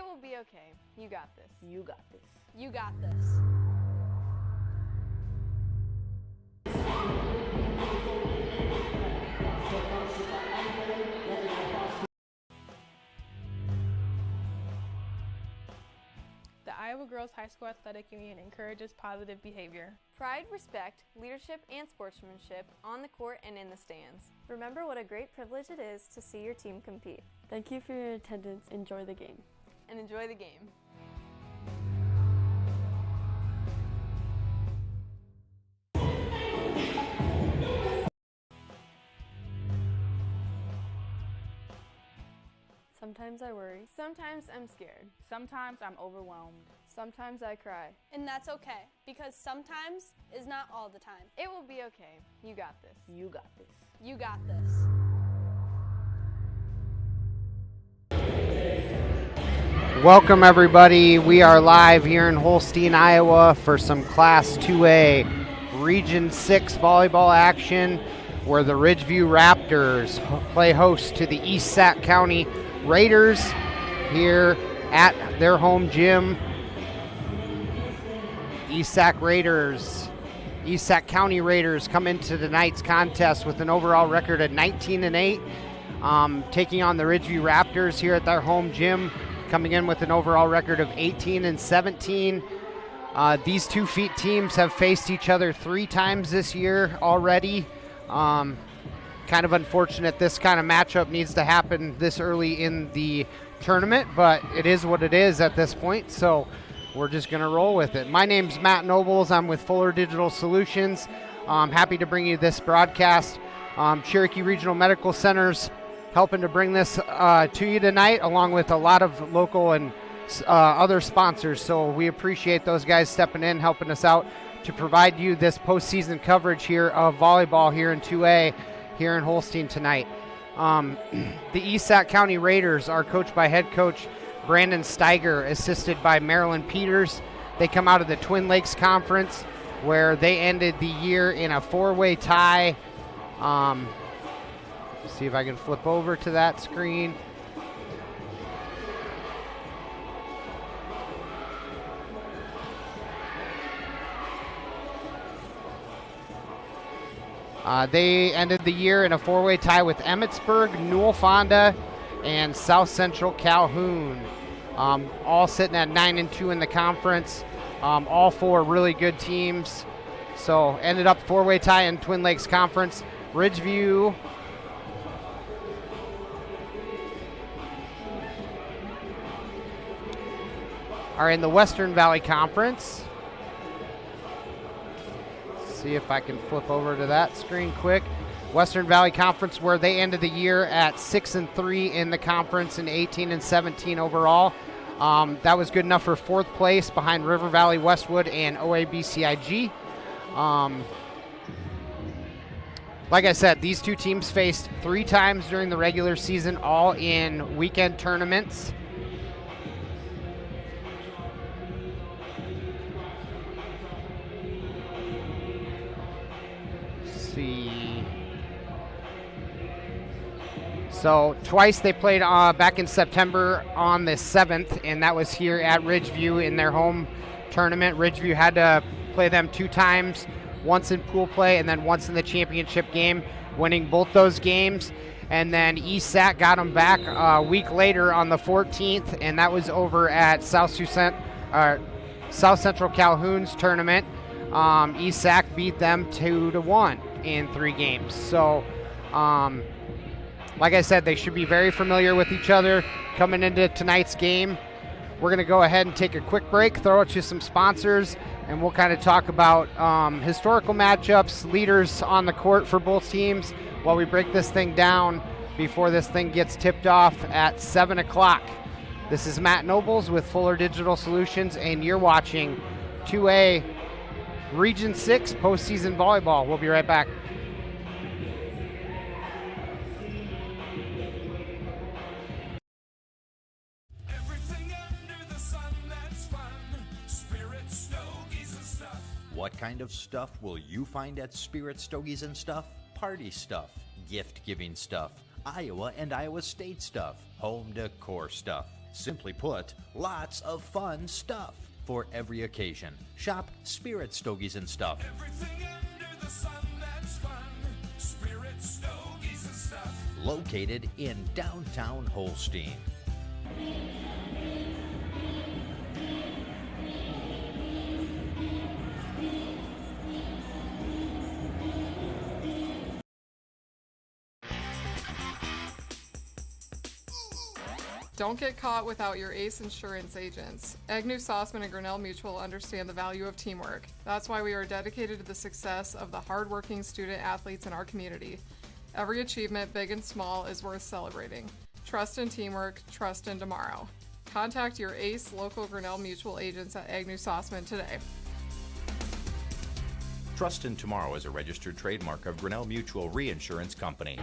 It will be okay. You got this. You got this. You got this. The Iowa Girls High School Athletic Union encourages positive behavior. Pride, respect, leadership, and sportsmanship on the court and in the stands. Remember what a great privilege it is to see your team compete. Thank you for your attendance. Enjoy the game. And enjoy the game. Sometimes I worry. Sometimes I'm scared. Sometimes I'm overwhelmed. Sometimes I cry. And that's okay, because sometimes is not all the time. It will be okay. You got this. You got this. You got this. Welcome everybody. We are live here in Holstein, Iowa for some Class 2A Region 6 volleyball action where the Ridge View Raptors play host to the East Sac County Raiders here at their home gym. East Sac County Raiders come into tonight's contest with an overall record of 19-8, taking on the Ridge View Raptors here at their home gym, coming in with an overall record of 18-17. These two teams have faced each other 3 times this year already. Kind of unfortunate this kind of matchup needs to happen this early in the tournament, but it is what it is at this point, so we're just going to roll with it. My name's Matt Nobles. I'm with Fuller Digital Solutions. I'm happy to bring you this broadcast. Cherokee Regional Medical Center's helping to bring this to you tonight, along with a lot of local and other sponsors, so we appreciate those guys stepping in, helping us out to provide you this postseason coverage here of volleyball here in 2A here in Holstein tonight. The East Sac County Raiders are coached by head coach Brandon Steiger, assisted by Marilyn Peters. They come out of the Twin Lakes Conference where they ended the year in a 4-way tie. See if I can flip over to that screen. They ended the year in a 4-way tie with Emmetsburg, Newell Fonda, and South Central Calhoun. All sitting at 9-2 in the conference. All 4 really good teams. So ended up 4-way tie in Twin Lakes Conference. Ridgeview are in the Western Valley Conference. See if I can flip over to that screen quick. Western Valley Conference, where they ended the year at 6-3 in the conference and 18-17 overall. That was good enough for 4th place behind River Valley Westwood and OABCIG. Like I said, these two teams faced 3 times during the regular season, all in weekend tournaments. So twice they played back in September on the 7th, and that was here at Ridgeview in their home tournament. Ridgeview had to play them 2 times, once in pool play and then once in the championship game, winning both those games. And then East Sac got them back a week later on the 14th, and that was over at South Central Calhoun's tournament. East Sac beat them 2-1 in 3 games. So, like I said, they should be very familiar with each other coming into tonight's game. We're going to go ahead and take a quick break, throw it to some sponsors, and we'll kind of talk about historical matchups, leaders on the court for both teams while we break this thing down before this thing gets tipped off at 7 o'clock. This is Matt Nobles with Fuller Digital Solutions, and you're watching 2A Region 6 postseason volleyball. We'll be right back. What kind of stuff will you find at Spirit Stogies and Stuff? Party stuff, gift-giving stuff, Iowa and Iowa State stuff, home decor stuff. Simply put, lots of fun stuff for every occasion. Shop Spirit Stogies and Stuff. Everything under the sun that's fun. Spirit Stogies and Stuff. Located in downtown Holstein. Don't get caught without your ACE insurance agents. Agnew, Sossman, and Grinnell Mutual understand the value of teamwork. That's why we are dedicated to the success of the hardworking student athletes in our community. Every achievement, big and small, is worth celebrating. Trust in teamwork, trust in tomorrow. Contact your ACE local Grinnell Mutual agents at Agnew, Sossman today. Trust in Tomorrow is a registered trademark of Grinnell Mutual Reinsurance Company.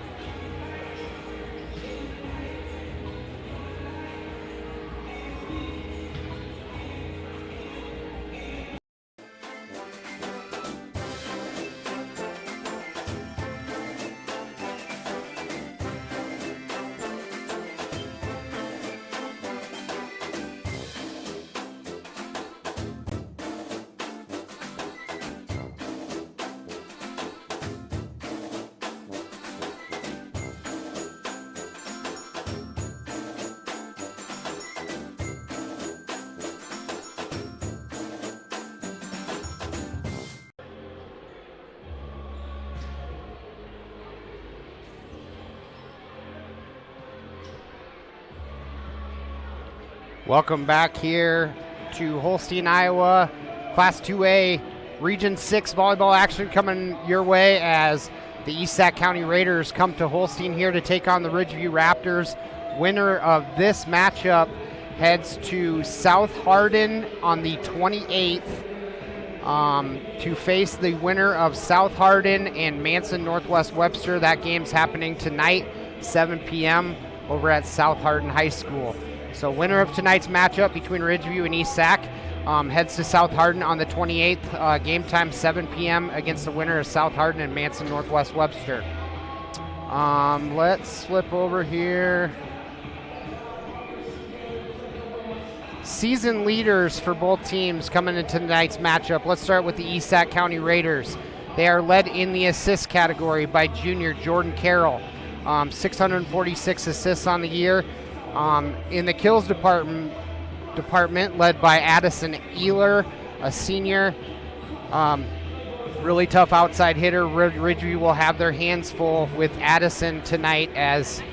Welcome back here to Holstein, Iowa. Class 2A Region 6 volleyball action coming your way as the East Sac County Raiders come to Holstein here to take on the Ridgeview Raptors. Winner of this matchup heads to South Hardin on the 28th to face the winner of South Hardin and Manson Northwest Webster. That game's happening tonight, 7 p.m. over at South Hardin High School. So winner of tonight's matchup between Ridgeview and East Sac heads to South Hardin on the 28th. Game time 7 p.m. against the winner of South Hardin and Manson Northwest Webster. Let's flip over here. Season leaders for both teams coming into tonight's matchup. Let's start with the East Sac County Raiders. They are led in the assist category by junior Jordan Carroll. 646 assists on the year. In the kills department led by Addison Ehler, a senior. Really tough outside hitter. Ridgeview will have their hands full with Addison tonight as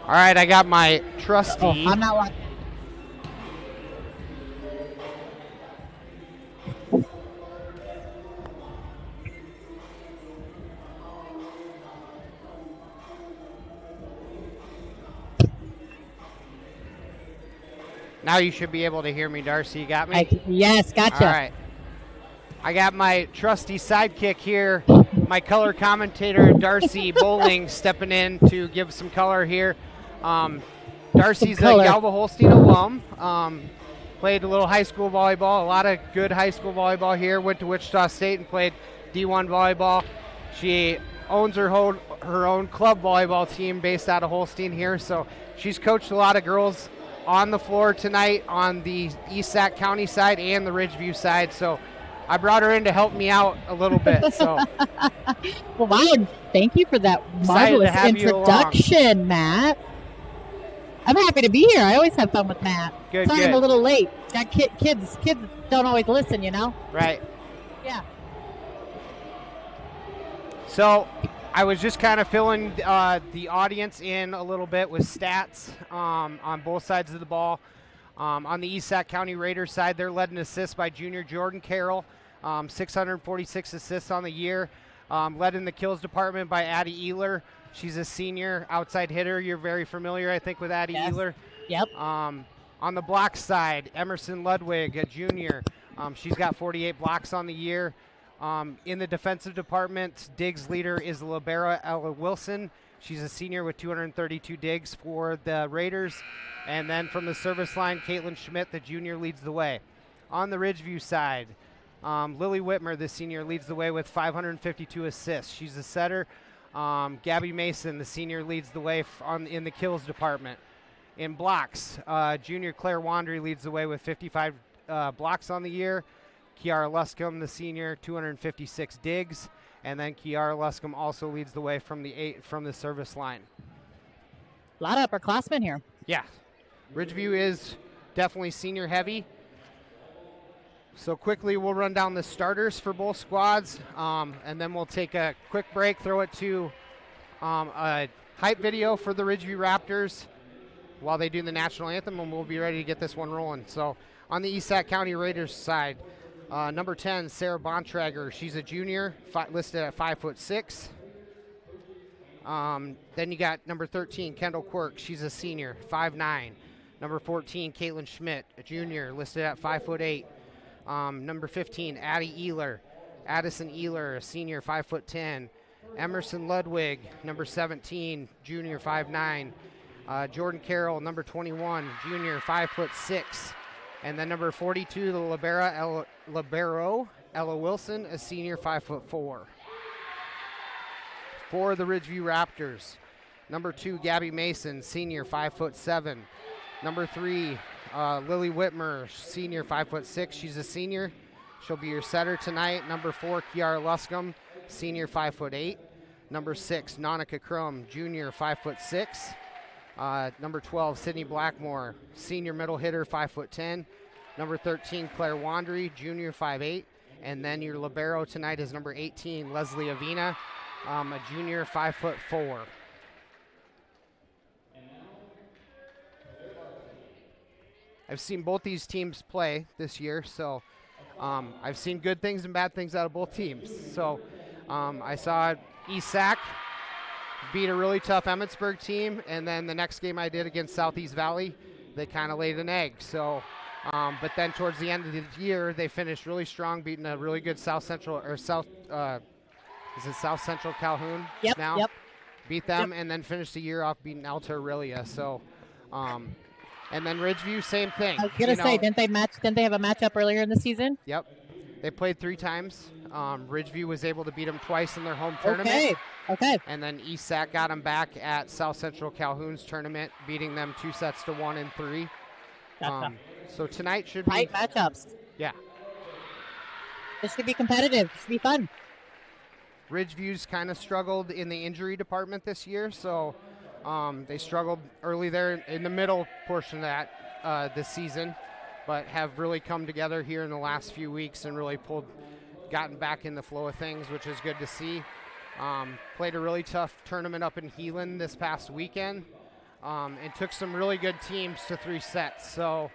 all right, I got my trusty. Oh, I'm not watching. Now you should be able to hear me, Darcy. You got me? Yes, gotcha. All right. I got my trusty sidekick here, my color commentator, Darcy Bowling, stepping in to give some color here. Darcy's a Galva Holstein alum. Played a little high school volleyball, a lot of good high school volleyball here. Went to Wichita State and played D1 volleyball. She owns her own club volleyball team based out of Holstein here. So she's coached a lot of girls on the floor tonight on the East Sac County side and the Ridgeview side. So I brought her in to help me out a little bit. So, well, wow! Thank you for that marvelous introduction, Matt. I'm happy to be here. I always have fun with Matt. Good. Sorry, I'm a little late. Got kids. Kids don't always listen, you know. Right. Yeah. So, I was just kind of filling the audience in a little bit with stats on both sides of the ball. On the East Sac County Raiders side, they're led in assists by junior Jordan Carroll, 646 assists on the year. Led in the kills department by Addie Ehler. She's a senior outside hitter. You're very familiar, I think, with Addie Ehler. Yep. On the block side, Emerson Ludwig, a junior. She's got 48 blocks on the year. In the defensive department, digs leader is libero Ella Wilson. She's a senior with 232 digs for the Raiders. And then from the service line, Caitlin Schmidt, the junior, leads the way. On the Ridgeview side, Lily Whitmer, the senior, leads the way with 552 assists. She's a setter. Gabby Mason, the senior, leads the way in the kills department. In blocks, junior Claire Wandry leads the way with 55 blocks on the year. Kiara Luscombe, the senior, 256 digs. And then Kiara Luscombe also leads the way from the service line. A lot of upperclassmen here. Yeah. Ridgeview is definitely senior heavy. So quickly we'll run down the starters for both squads, and then we'll take a quick break, throw it to a hype video for the Ridgeview Raptors while they do the national anthem, and we'll be ready to get this one rolling. So on the East Sac County Raiders side, number 10, Sarah Bontrager. She's a junior, listed at 5'6". Then you got number 13, Kendall Quirk. She's a senior, 5'9". Number 14, Caitlin Schmidt, a junior, listed at 5'8". Number 15, Addison Ehler, a senior, 5'10". Emerson Ludwig, number 17, junior, 5'9". Jordan Carroll, number 21, junior, 5'6". And then number 42, the libero Ella Wilson, a senior, 5'4". For the Ridgeview Raptors, number 2, Gabby Mason, senior, 5'7". Number 3, Lily Whitmer, senior, 5'6". She's a senior. She'll be your setter tonight. Number 4, Kiara Luscombe, senior, 5'8". Number 6, Nonica Crum, junior, 5'6". Number 12, Sydney Blackmore, senior middle hitter, 5'10". Number 13, Claire Wandry, junior, 5'8". And then your libero tonight is number 18, Leslie Avina, a junior, 5'4". I've seen both these teams play this year, so I've seen good things and bad things out of both teams. So I saw East Sac beat a really tough Emmetsburg team, and then the next game I did against Southeast Valley, they kind of laid an egg. So, but then towards the end of the year, they finished really strong, beating a really good South Central Calhoun? Yep. Beat them, and then finished the year off beating Alta Aurelia. So, and then Ridgeview, same thing. I was gonna say, didn't they have a matchup earlier in the season? Yep. They played 3 times. Ridgeview was able to beat them twice in their home tournament. Okay. And then East Sac got them back at South Central Calhoun's tournament, beating them 2-1 and 3. Gotcha. So tonight should Tight be matchups. Yeah. This should be competitive. This should be fun. Ridgeview's kind of struggled in the injury department this year, so they struggled early there in the middle portion of that this season, but have really come together here in the last few weeks and really gotten back in the flow of things, which is good to see. Played a really tough tournament up in Heelan this past weekend, and took some really good teams to 3 sets. So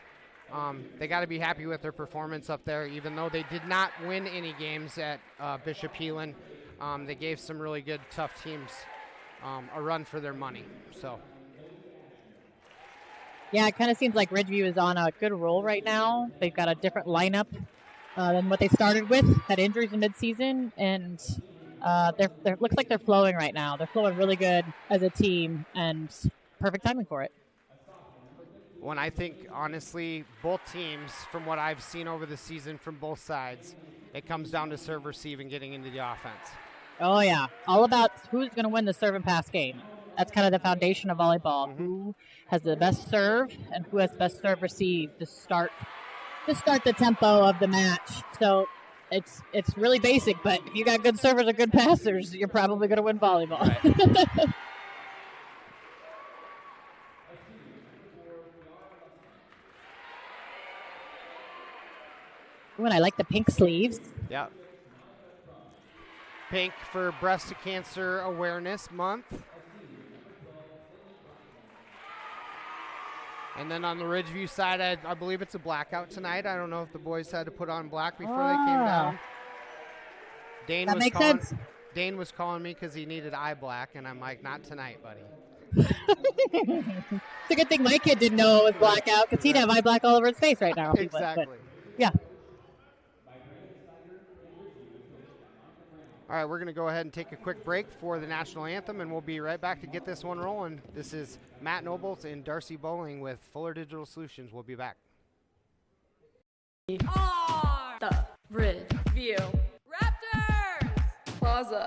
they got to be happy with their performance up there, even though they did not win any games at Bishop Heelan. They gave some really good, tough teams a run for their money. So. Yeah, it kind of seems like Ridgeview is on a good roll right now. They've got a different lineup than what they started with. Had injuries in midseason, and they're looks like they're flowing right now. They're flowing really good as a team, and perfect timing for it. When I think, honestly, both teams, from what I've seen over the season from both sides, it comes down to serve, receive, and getting into the offense. Oh, yeah. All about who's going to win the serve and pass game. That's kind of the foundation of volleyball. Mm-hmm. Who has the best serve and who has the best serve receive to start the tempo of the match. So it's really basic, but if you got good servers and good passers, you're probably going to win volleyball. Right. Ooh, and I like the pink sleeves. Yeah. Pink for Breast Cancer Awareness Month. And then on the Ridgeview side, I believe it's a blackout tonight. I don't know if the boys had to put on black before they came down. That makes sense. Dane was calling me because he needed eye black, and I'm like, not tonight, buddy. It's a good thing my kid didn't know it was blackout because he'd have eye black all over his face right now. Exactly. Yeah. All right, we're going to go ahead and take a quick break for the national anthem, and we'll be right back to get this one rolling. This is Matt Nobles and Darcy Bowling with Fuller Digital Solutions. We'll be back. The Ridge View Raptors Plaza.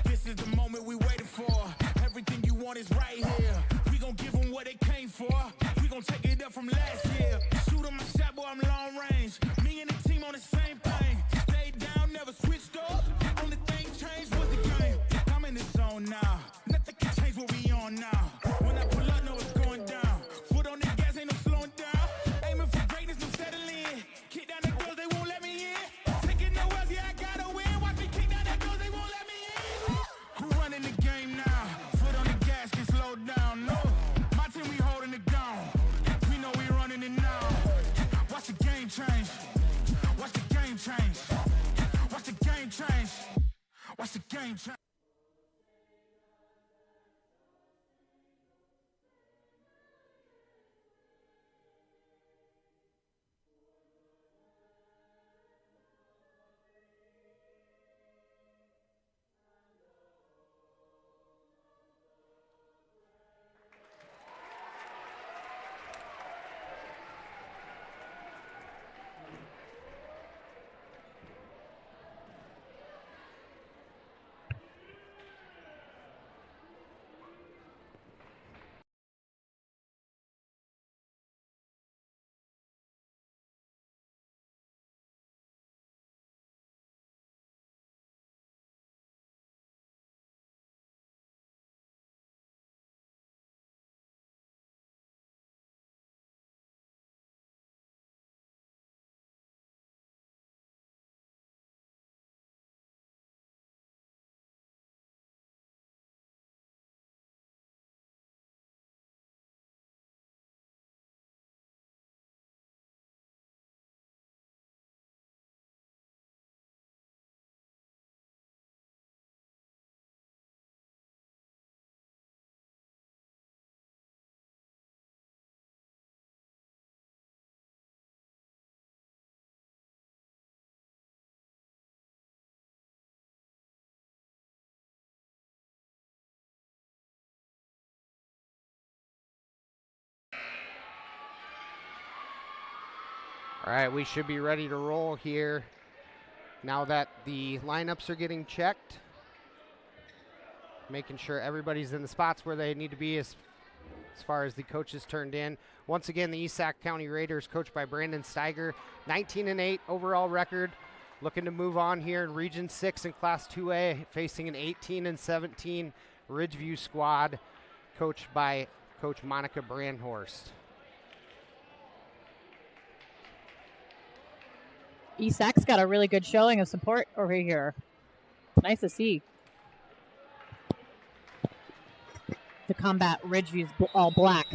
This is the moment we waited for. Everything you want is right here. We gon' give them what they came for. We gon' take it up from last year. Shoot 'em my shot, boy, I'm long range. Me and the team on the same thing. Stayed down, never switched up. Only thing changed was the game. I'm in the zone now. Nothing can change what we on now. When I pull up, know it's going down. Foot on the gas, ain't no slowing down. Aiming for greatness, no settling. Kick down the doors, they won't let me in. Taking no else, yeah, I gotta win. Watch me kick down the doors, they won't let me in. Who running the game now? Foot on the gas, can slow down. No, my team, we holding it down. We know we running it now. Watch the game change. Watch the game change. Watch the game change. Watch the game change. All right, we should be ready to roll here now that the lineups are getting checked. Making sure everybody's in the spots where they need to be as far as the coaches turned in. Once again, the East Sac County Raiders, coached by Brandon Steiger, 19-8 overall record. Looking to move on here in Region 6 in Class 2A, facing an 18-17 Ridgeview squad, coached by Coach Monica Brandhorst. ESAC's got a really good showing of support over here. It's nice to see. To combat Ridgeview's all black.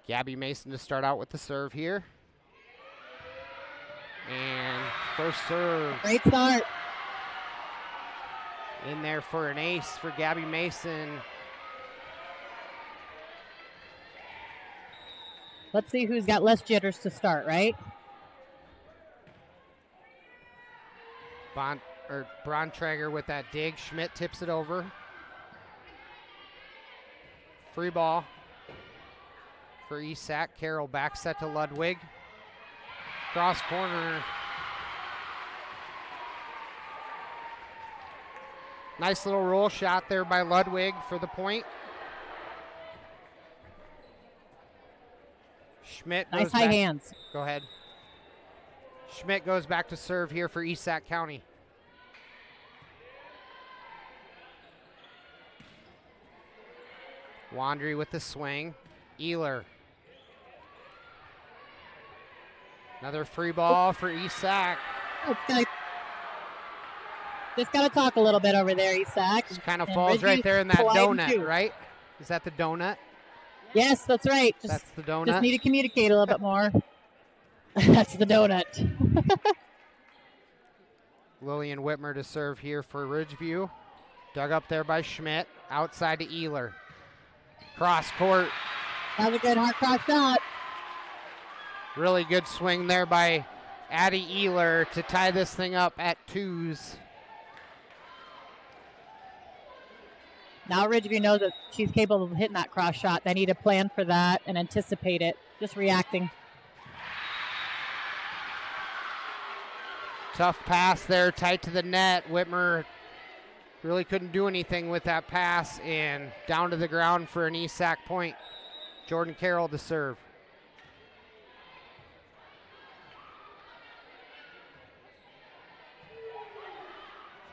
Gabby Mason to start out with the serve here. And first serve. Great start. In there for an ace for Gabby Mason. Let's see who's got less jitters to start, right? Bontrager with that dig. Schmidt tips it over. Free ball for ESAC. Carroll back set to Ludwig. Cross corner. Nice little roll shot there by Ludwig for the point. Schmidt goes nice high back. hands. Go ahead. Schmidt goes back to serve here for ESAC County. Wandry with the swing. Ehler. Another free ball for ESAC. Just got to talk a little bit over there, ESAC. Just kind of falls right there in that donut, right? Is that the donut? Yes, that's right. That's the donut. Just need to communicate a little bit more. That's the donut. Lillian Whitmer to serve here for Ridgeview. Dug up there by Schmidt. Outside to Ehler. Cross court. That was a good hard cross shot. Really good swing there by Addie Ehler to tie this thing up at 2s. Now Ridgeview knows that she's capable of hitting that cross shot. They need to plan for that and anticipate it. Just reacting. Tough pass there, tight to the net. Whitmer really couldn't do anything with that pass, and down to the ground for an ESAC point. Jordan Carroll to serve.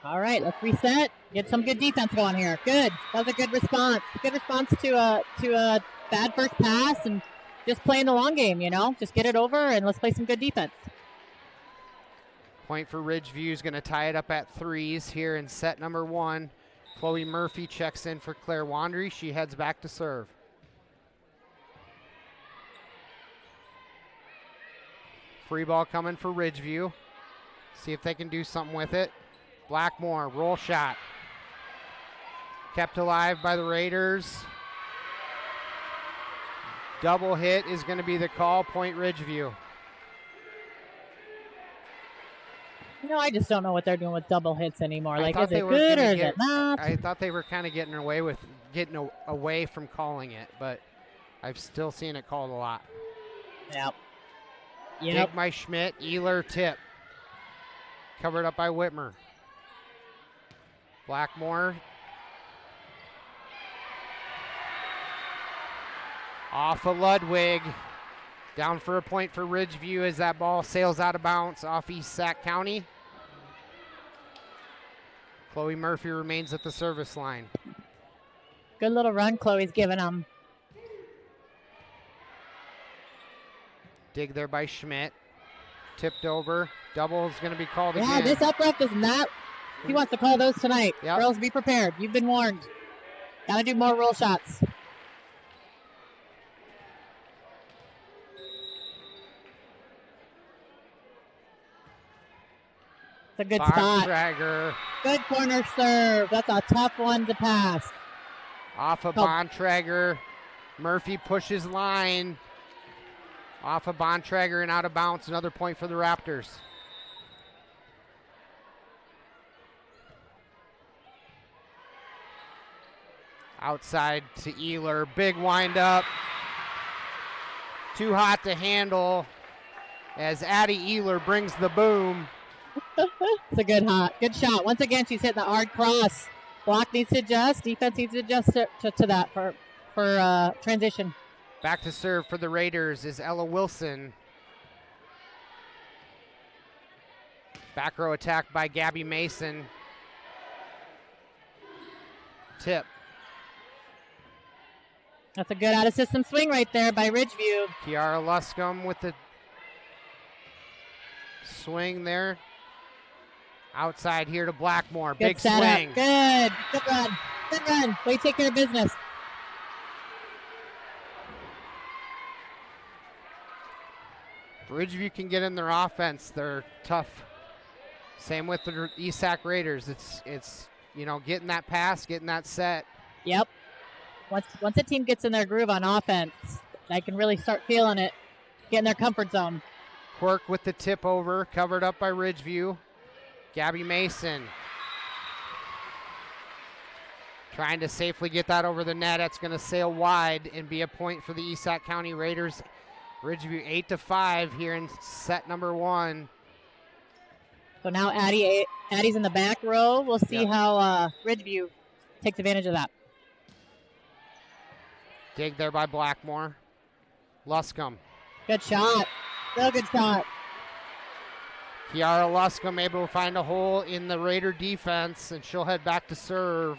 All right, let's reset. Get some good defense going here. Good. That was a good response. Good response to a bad first pass and just playing the long game, you know. Just get it over and let's play some good defense. Point for Ridgeview is going to tie it up at 3s here in set number 1. Chloe Murphy checks in for Claire Wandry. She heads back to serve. Free ball coming for Ridgeview. See if they can do something with it. Blackmore, roll shot. Kept alive by the Raiders. Double hit is going to be the call. Point Ridgeview. You know, I just don't know what they're doing with double hits anymore. Like, is it good or is it not? I thought they were kind of getting away from calling it, but I've still seen it called a lot. Yep. Dig by Schmidt. Ehler tip. Covered up by Whitmer. Blackmore. Off of Ludwig. Down for a point for Ridgeview as that ball sails out of bounds off East Sac County. Chloe Murphy remains at the service line. Good little run Chloe's giving them. Dig there by Schmidt. Tipped over. Double is going to be called again. Yeah, this up ref does not. He wants to call those tonight. Yep. Girls, be prepared. You've been warned. Got to do more roll shots. It's a good spot. Bontrager. Good corner serve. That's a tough one to pass. Off of Bontrager. Murphy pushes line. Off of Bontrager and out of bounds. Another point for the Raptors. Outside to Ehler. Big windup. Too hot to handle as Addie Ehler brings the boom. It's a good shot. Once again, she's hitting the hard cross. Block needs to adjust. Defense needs to adjust to that for transition. Back to serve for the Raiders is Ella Wilson. Back row attack by Gabby Mason. Tip. That's a good out-of-system swing right there by Ridgeview. Kiara Luscombe with the swing there. Outside here to Blackmore. Good Big setup. swing. Good run. Good run. Way to take care of business. If Ridgeview can get in their offense, they're tough. Same with the ESAC Raiders. It's getting that pass, getting that set. Yep. Once a team gets in their groove on offense, they can really start feeling it, get in their comfort zone. Quirk with the tip over, covered up by Ridgeview. Gabby Mason trying to safely get that over the net. That's going to sail wide and be a point for the ESAC County Raiders. Ridgeview 8-5 here in set number 1. So now Addie's in the back row. We'll see how Ridgeview takes advantage of that. Dig there by Blackmore. Luscombe. Good shot. Real good shot. Kiara Luscombe able to find a hole in the Raider defense, and she'll head back to serve.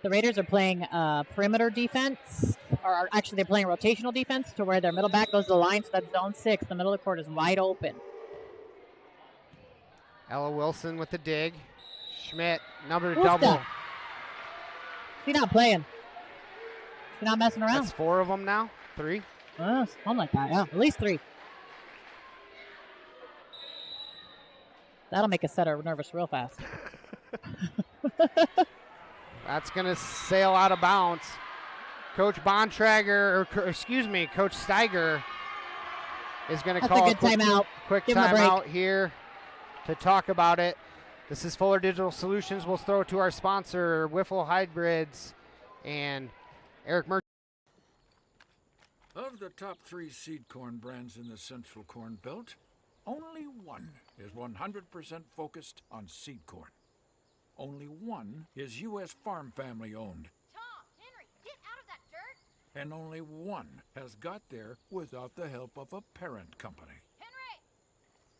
The Raiders are playing perimeter defense, or actually they're playing rotational defense to where their middle back goes to the line, so that's zone 6. The middle of the court is wide open. Ella Wilson with the dig. Schmidt, another double. She's not playing. She's not messing around. That's 4 of them now? 3? Something like that, yeah. At least 3. That'll make a setter nervous real fast. That's going to sail out of bounds. Coach Bontrager, Coach Steiger is going to call a good timeout. Quick Give him a timeout break. here to talk about it. This is Fuller Digital Solutions. We'll throw it to our sponsor, Wiffle Hybrids, and Eric Merchant. Of the top 3 seed corn brands in the Central Corn Belt, only one is 100% focused on seed corn. Only one is U.S. Farm Family owned. Tom, Henry, get out of that dirt! And only one has got there without the help of a parent company. Henry!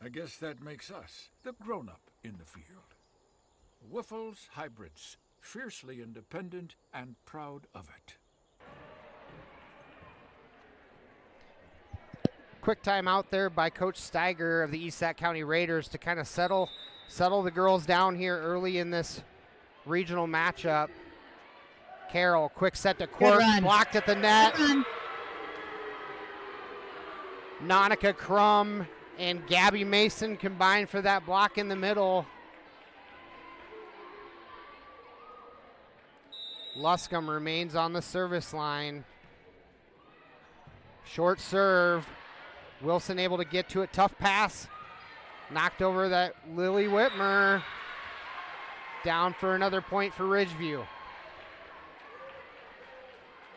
I guess that makes us the grown-up in the field. Wiffles Hybrids, fiercely independent and proud of it. Quick timeout there by Coach Steiger of the East Sac County Raiders to kind of settle the girls down here early in this regional matchup. Carroll, quick set to Quirk, blocked at the net. Nonica Crum and Gabby Mason combined for that block in the middle. Luscombe remains on the service line. Short serve. Wilson able to get to it. Tough pass. Knocked over that Lily Whitmer. Down for another point for Ridgeview.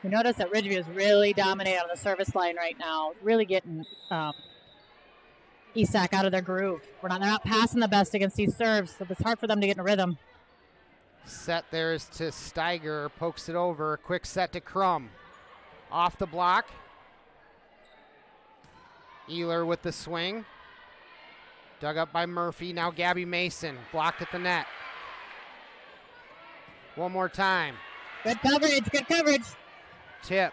You notice that Ridgeview is really dominating on the service line right now. Really getting ESAC out of their groove. They're not passing the best against these serves, so it's hard for them to get in a rhythm. Set there is to Steiger. Pokes it over. Quick set to Crum. Off the block. Ehler with the swing. Dug up by Murphy. Now Gabby Mason. Blocked at the net. One more time. Good coverage. Good coverage. Tip.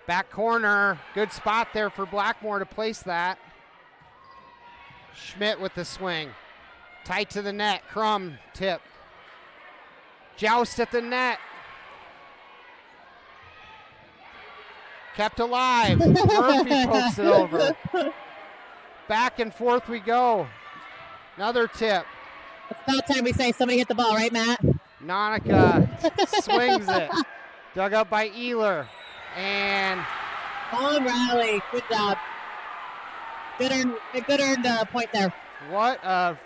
Back corner. Good spot there for Blackmore to place that. Schmidt with the swing. Tight to the net. Crum. Tip. Joust at the net. Kept alive. Murphy pokes it over. Back and forth we go. Another tip. It's about time we say somebody hit the ball, right, Matt? Nonica swings it. Dug up by Ehler. And Colin Riley, good job. Good earned point there. What a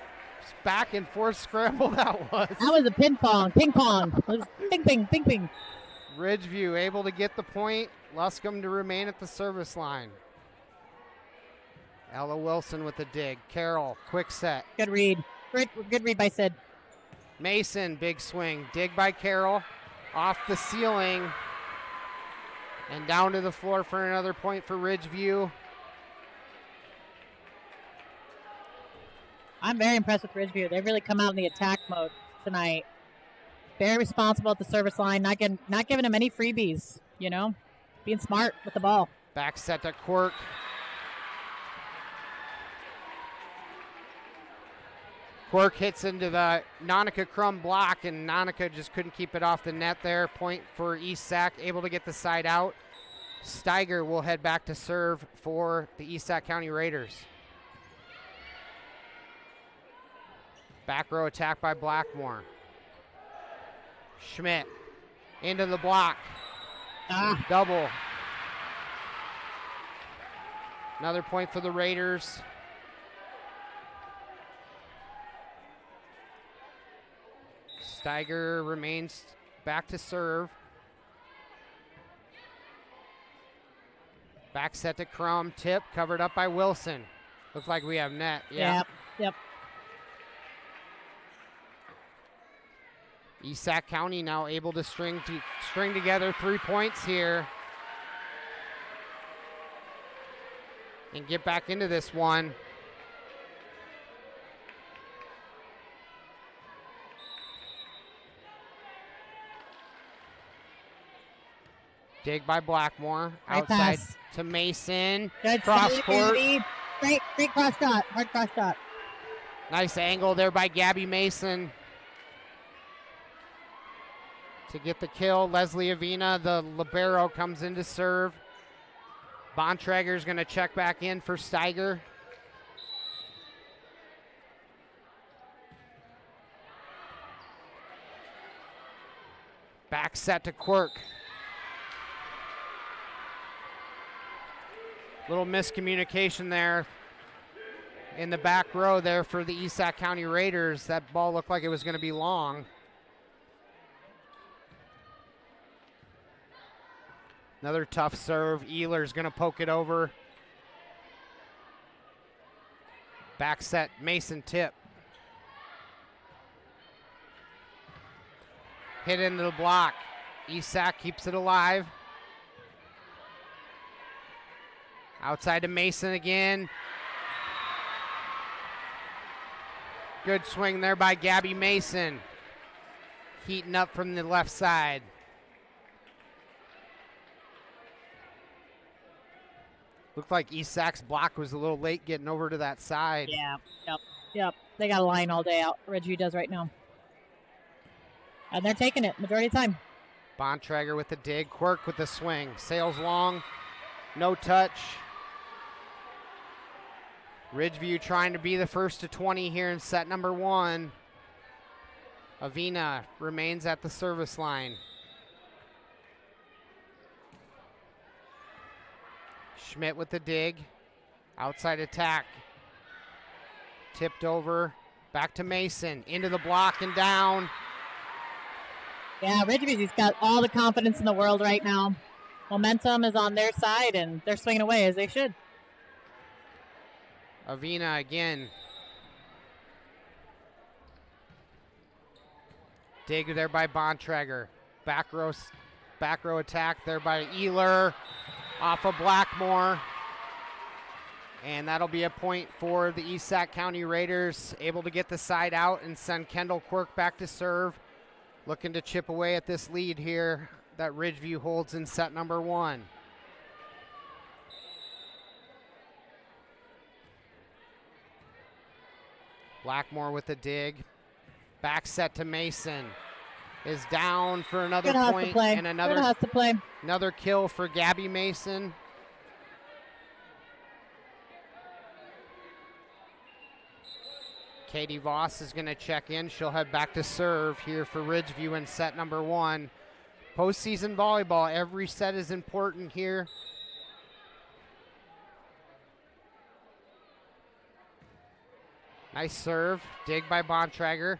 back and forth scramble that was. That was a ping pong. It was ping, ping, ping, ping. Ridgeview able to get the point. Luscombe to remain at the service line. Ella Wilson with the dig. Carroll, quick set. Good read. Good read by Sid. Mason, big swing. Dig by Carroll. Off the ceiling. And down to the floor for another point for Ridgeview. I'm very impressed with Ridgeview. They've really come out in the attack mode tonight. Very responsible at the service line. Not giving them any freebies, you know. Being smart with the ball. Back set to Quirk. Quirk hits into the Nonica Crum block, and Nonica just couldn't keep it off the net there. Point for East Sac, able to get the side out. Steiger will head back to serve for the East Sac County Raiders. Back row attack by Blackmore. Schmidt into the block. Double. Another point for the Raiders. Steiger remains back to serve. Back set to Crum. Tip covered up by Wilson. Looks like we have net. Yeah. Yep. East Sac County now able to string together 3 points here and get back into this one. Dig by Blackmore. Outside pass to Mason. Good cross court. Great cross shot. Hard cross shot. Nice angle there by Gabby Mason to get the kill. Leslie Avina, the libero, comes in to serve. Bontrager's going to check back in for Steiger. Back set to Quirk. Little miscommunication there in the back row there for the East Sac County Raiders. That ball looked like it was going to be long. Another tough serve. Ealer's going to poke it over. Back set, Mason tip. Hit into the block. East Sac keeps it alive. Outside to Mason again. Good swing there by Gabby Mason. Heating up from the left side. Looked like East Sac's block was a little late getting over to that side. Yeah, yep. They got a line all day out. Ridgeview does right now. And they're taking it majority of the time. Bontrager with the dig. Quirk with the swing. Sails long. No touch. Ridgeview trying to be the first to 20 here in set number 1. Avina remains at the service line. Schmidt with the dig. Outside attack. Tipped over. Back to Mason. Into the block and down. Yeah, Ridgeview's got all the confidence in the world right now. Momentum is on their side, and they're swinging away as they should. Avina again. Dig there by Bontrager. Back row attack there by Ealer. Off of Blackmore. And that'll be a point for the East Sac County Raiders. Able to get the side out and send Kendall Quirk back to serve. Looking to chip away at this lead here that Ridgeview holds in set number 1. Blackmore with the dig. Back set to Mason. Is down for another point and another kill for Gabby Mason. Katie Voss is going to check in. She'll head back to serve here for Ridgeview in set number 1. Postseason volleyball, every set is important here. Nice serve. Dig by Bontrager.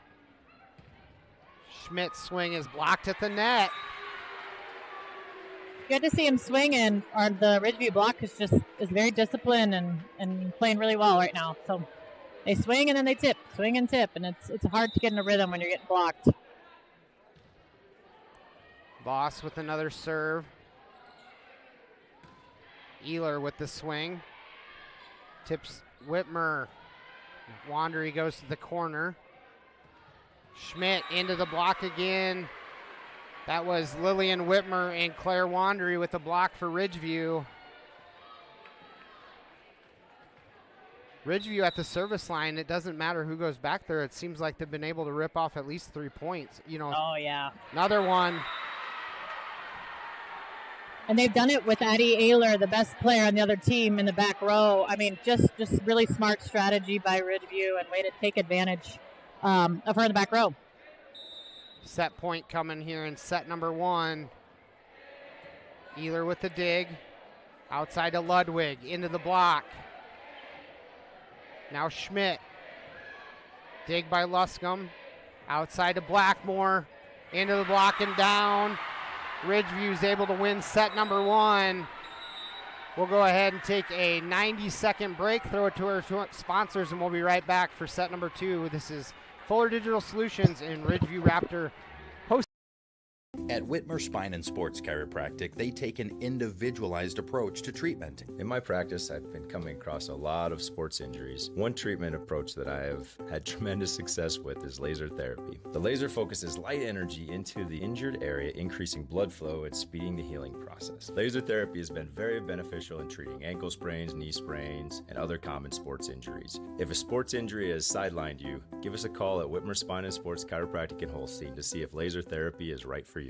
Schmidt's swing is blocked at the net. Good to see him swing, and the Ridgeview block is very disciplined and playing really well right now. So they swing and then they tip, swing and tip, and it's hard to get in a rhythm when you're getting blocked. Voss with another serve. Ealer with the swing. Tips Whitmer. Wandery goes to the corner. Schmidt into the block again. That was Lillian Whitmer and Claire Wandery with the block for Ridgeview. Ridgeview at the service line, it doesn't matter who goes back there. It seems like they've been able to rip off at least 3 points. Oh, yeah. Another one. And they've done it with Addie Ayler, the best player on the other team in the back row. I mean, just really smart strategy by Ridgeview and way to take advantage of her in the back row. Set point coming here in set number 1. Ealer with the dig. Outside to Ludwig, into the block. Now Schmidt. Dig by Luscombe. Outside to Blackmore. Into the block and down. Ridgeview's able to win set number 1. We'll go ahead and take a 90-second break, throw it to our sponsors, and we'll be right back for set number 2. This is Fuller Digital Solutions and Ridgeview Raptor. At Whitmer Spine and Sports Chiropractic, they take an individualized approach to treatment. In my practice, I've been coming across a lot of sports injuries. One treatment approach that I have had tremendous success with is laser therapy. The laser focuses light energy into the injured area, increasing blood flow and speeding the healing process. Laser therapy has been very beneficial in treating ankle sprains, knee sprains, and other common sports injuries. If a sports injury has sidelined you, give us a call at Whitmer Spine and Sports Chiropractic in Holstein to see if laser therapy is right for you.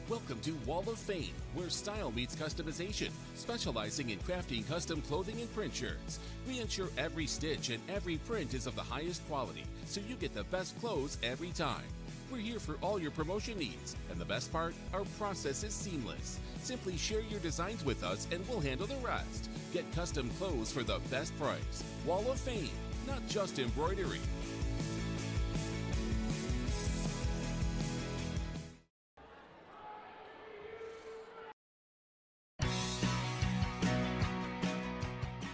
Welcome to Wall of Fame, where style meets customization, specializing in crafting custom clothing and print shirts. We ensure every stitch and every print is of the highest quality, so you get the best clothes every time. We're here for all your promotion needs, and the best part, our process is seamless. Simply share your designs with us and we'll handle the rest. Get custom clothes for the best price. Wall of Fame, not just embroidery.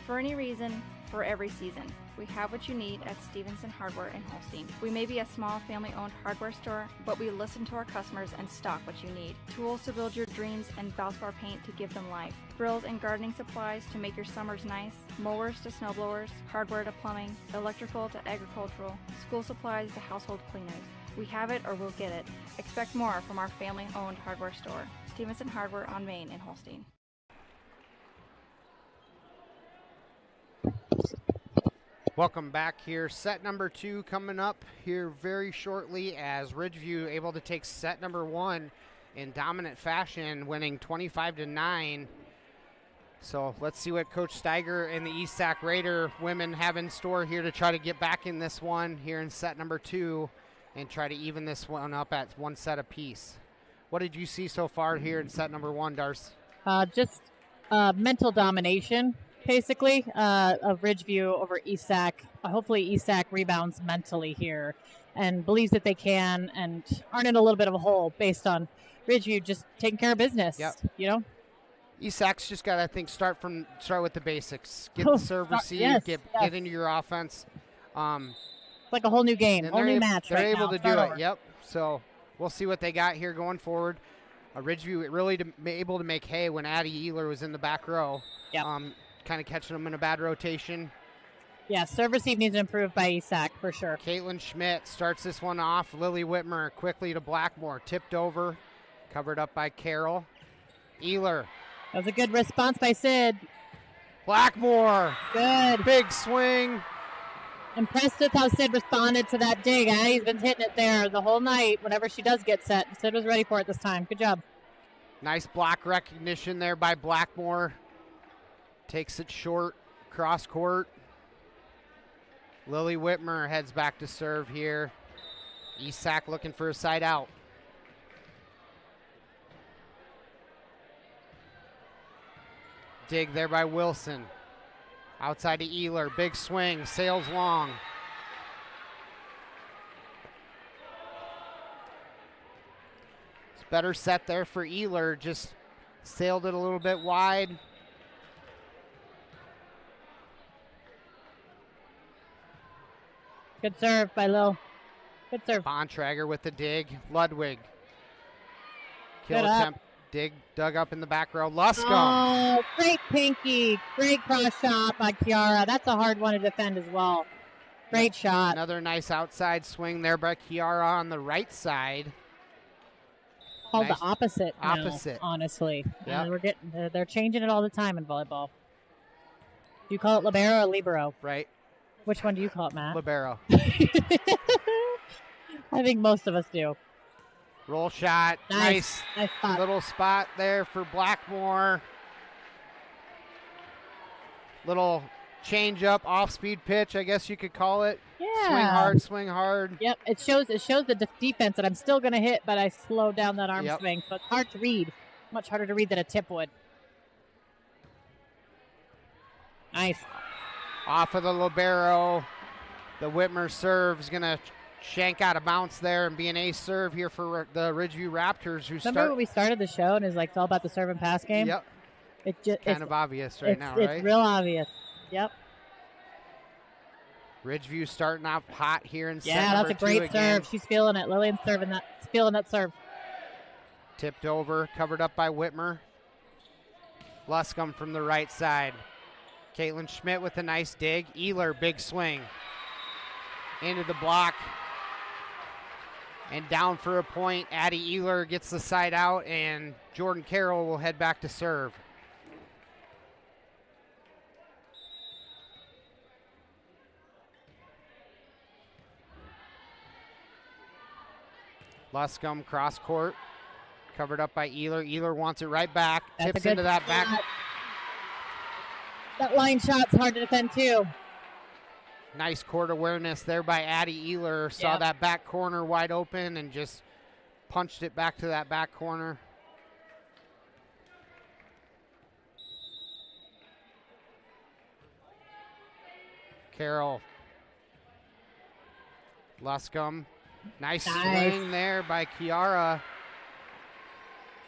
For any reason, for every season, we have what you need at Stevenson Hardware in Holstein. We may be a small family-owned hardware store, but we listen to our customers and stock what you need. Tools to build your dreams and Valspar paint to give them life. Grills and gardening supplies to make your summers nice. Mowers to snowblowers, hardware to plumbing, electrical to agricultural, school supplies to household cleaners. We have it or we'll get it. Expect more from our family-owned hardware store. Stevenson Hardware on Main in Holstein. Welcome back here. Set number 2 coming up here very shortly as Ridgeview able to take set number 1 in dominant fashion, winning 25-9. So let's see what Coach Steiger and the East Sac Raider women have in store here to try to get back in this one here in set number 2 and try to even this one up at 1 set apiece. What did you see so far here in set number 1, Darce? Just mental domination, basically, of Ridgeview over ESAC. Hopefully ESAC rebounds mentally here and believes that they can and aren't in a little bit of a hole based on Ridgeview just taking care of business. Yep. You know? ESAC's just got to, I think, start with the basics. Get the serve, receive, get into your offense. It's like a whole new game, whole new match right now. They're able to do it, yep. So we'll see what they got here going forward. Ridgeview really able to make hay when Addie Ehler was in the back row. Yep. Kind of catching them in a bad rotation. Yeah, serve receive needs to improve by ESAC for sure. Caitlin Schmidt starts this one off. Lily Whitmer quickly to Blackmore. Tipped over. Covered up by Carroll. Ehler. That was a good response by Sid. Blackmore. Good. Big swing. Impressed with how Sid responded to that dig. He's been hitting it there the whole night whenever she does get set. Sid was ready for it this time. Good job. Nice block recognition there by Blackmore. Takes it short, cross court. Lily Whitmer heads back to serve here. ESAC looking for a side out. Dig there by Wilson. Outside to Ehler, big swing, sails long. It's better set there for Ehler, just sailed it a little bit wide. Good serve by Lil. Good serve. Bontrager with the dig. Ludwig. Kill attempt. Dig dug up in the back row. Luscombe. Oh, great pinky. Great cross shot by Kiara. That's a hard one to defend as well. Great shot. Another nice outside swing there by Kiara on the right side. Called the opposite. Opposite. Now, honestly. Yep. They're changing it all the time in volleyball. Do you call it libero or libero? Right. Which one do you call it, Matt? Libero. I think most of us do. Roll shot. Nice spot. Little spot there for Blackmore. Little change up, off speed pitch, I guess you could call it. Yeah. Swing hard. Yep. It shows the defense that I'm still going to hit, but I slowed down that arm swing. So it's hard to read. Much harder to read than a tip would. Nice. Off of the libero. The Whitmer serve is going to shank out of bounce there and be an ace serve here for the Ridgeview Raptors. Remember when we started the show and it was like it's all about the serve and pass game? Yep. It's kind of obvious right now, right? It's real obvious. Yep. Ridgeview starting off hot here in set Yeah, number that's a great serve. She's feeling it. Lillian's feeling that serve. Tipped over, covered up by Whitmer. Luscombe from the right side. Caitlin Schmidt with a nice dig. Ehler, big swing. Into the block. And down for a point. Addie Ehler gets the side out, and Jordan Carroll will head back to serve. Luscombe cross court. Covered up by Ealer. Ealer wants it right back. That's Tips into that back. That line shot's hard to defend too. Nice court awareness there by Addie Ealer. Saw that back corner wide open and just punched it back to that back corner. Carroll. Luscombe. Nice swing there by Kiara.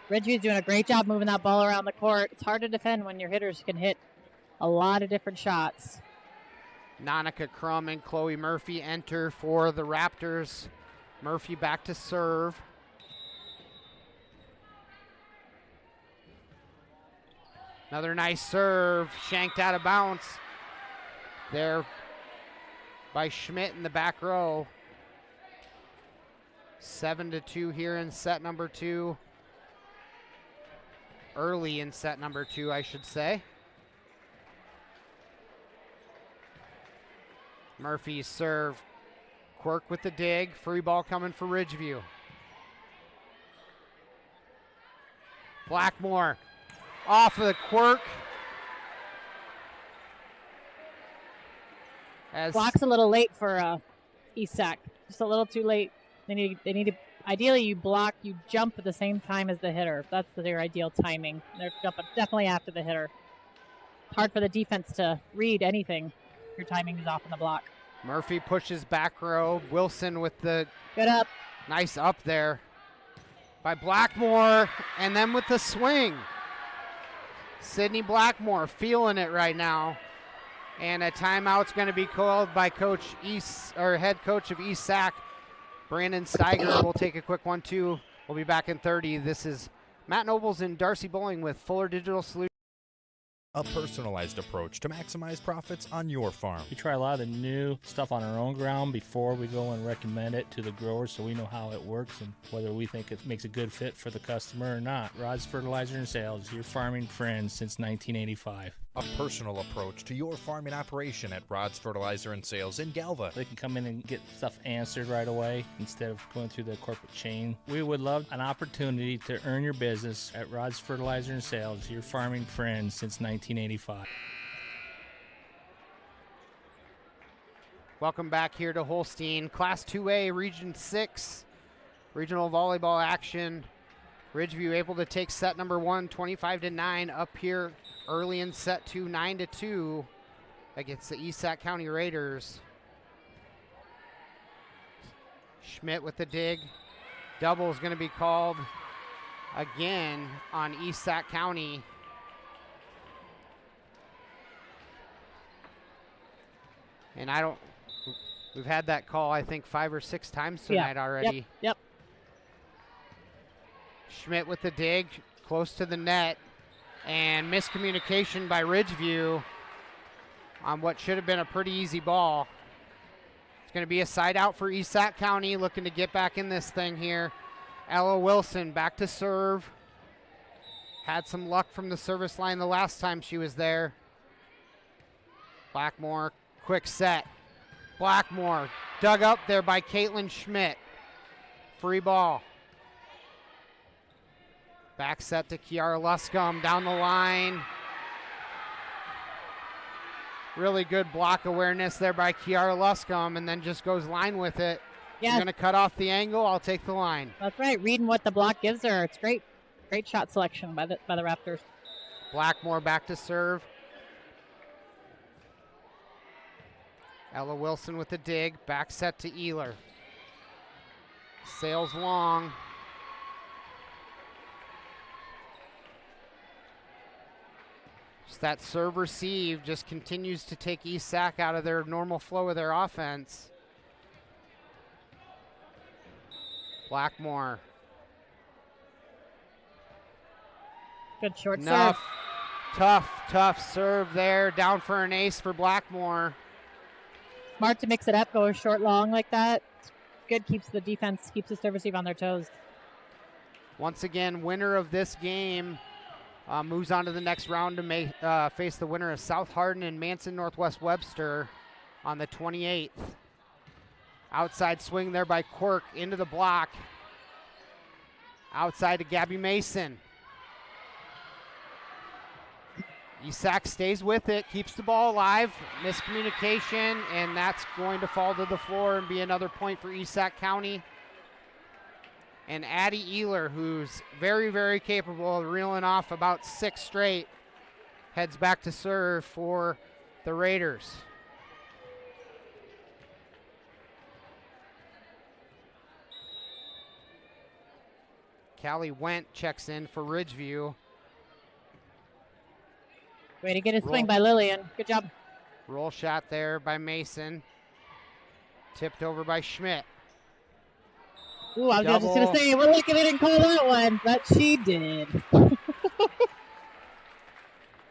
Ridgeview's doing a great job moving that ball around the court. It's hard to defend when your hitters can hit a lot of different shots. Nanika Crum and Chloe Murphy enter for the Raptors. Murphy back to serve. Another nice serve, shanked out of bounds there by Schmidt in the back row. 7-2 here in set number 2. Early in set number 2, I should say. Murphy's serve. Quirk with the dig. Free ball coming for Ridgeview. Blackmore off of the Quirk. Block's a little late for ESAC. Just a little too late. They need to, ideally you jump at the same time as the hitter. That's their ideal timing. They're jumping definitely after the hitter. It's hard for the defense to read anything. Your timing is off on the block. Murphy pushes back row. Wilson with the good up. Nice up there by Blackmore, and then with the swing. Sydney Blackmore feeling it right now. And a timeout's going to be called by head coach of ESAC, Brandon Steiger. We'll take a quick one too. We'll be back in 30. This is Matt Nobles and Darcy Bowling with Fuller Digital Solutions. A personalized approach to maximize profits on your farm. We try a lot of the new stuff on our own ground before we go and recommend it to the growers so we know how it works and whether we think it makes a good fit for the customer or not. Rod's Fertilizer and Sales, your farming friend since 1985. A personal approach to your farming operation at Rod's Fertilizer and Sales in Galva. They can come in and get stuff answered right away instead of going through the corporate chain. We would love an opportunity to earn your business at Rod's Fertilizer and Sales, your farming friend since 1985. Welcome back here to Holstein. Class 2A, Region 6, regional volleyball action. Ridgeview able to take set number 1, 25-9 up here early in set 2, 9-2 against the Esac County Raiders. Schmidt with the dig. Double is going to be called again on Esac County. And we've had that call I think 5 or 6 times tonight already. Yep. Schmidt with the dig, close to the net, and miscommunication by Ridgeview on what should have been a pretty easy ball. It's going to be a side out for Esac County, looking to get back in this thing here. Ella Wilson back to serve. Had some luck from the service line the last time she was there. Blackmore, quick set. Blackmore dug up there by Caitlin Schmidt. Free ball. Back set to Kiara Luscombe down the line. Really good block awareness there by Kiara Luscombe, and then just goes line with it. Yeah. You're going to cut off the angle, I'll take the line. That's right, reading what the block gives her. It's great. Great shot selection by the Raptors. Blackmore back to serve. Ella Wilson with the dig, back set to Ealer. Sails long. Just that serve receive just continues to take Esac out of their normal flow of their offense. Blackmore. Good short Enough. serve. Tough serve there. Down for an ace for Blackmore. Smart to mix it up, go short long like that. Good, keeps the defense, keeps the serve receive on their toes. Once again, winner of this game moves on to the next round to face the winner of South Hardin and Manson Northwest Webster on the 28th. Outside swing there by Quirk into the block. Outside to Gabby Mason. Esac stays with it, keeps the ball alive. Miscommunication, and that's going to fall to the floor and be another point for Esac County. And Addie Ehler, who's very, very capable of reeling off about 6 straight, heads back to serve for the Raiders. Callie Went checks in for Ridgeview. Way to get a swing by Lillian. Good job. Roll shot there by Mason. Tipped over by Schmidt. Ooh, I was just going to say, we're lucky they didn't call that one, but she did.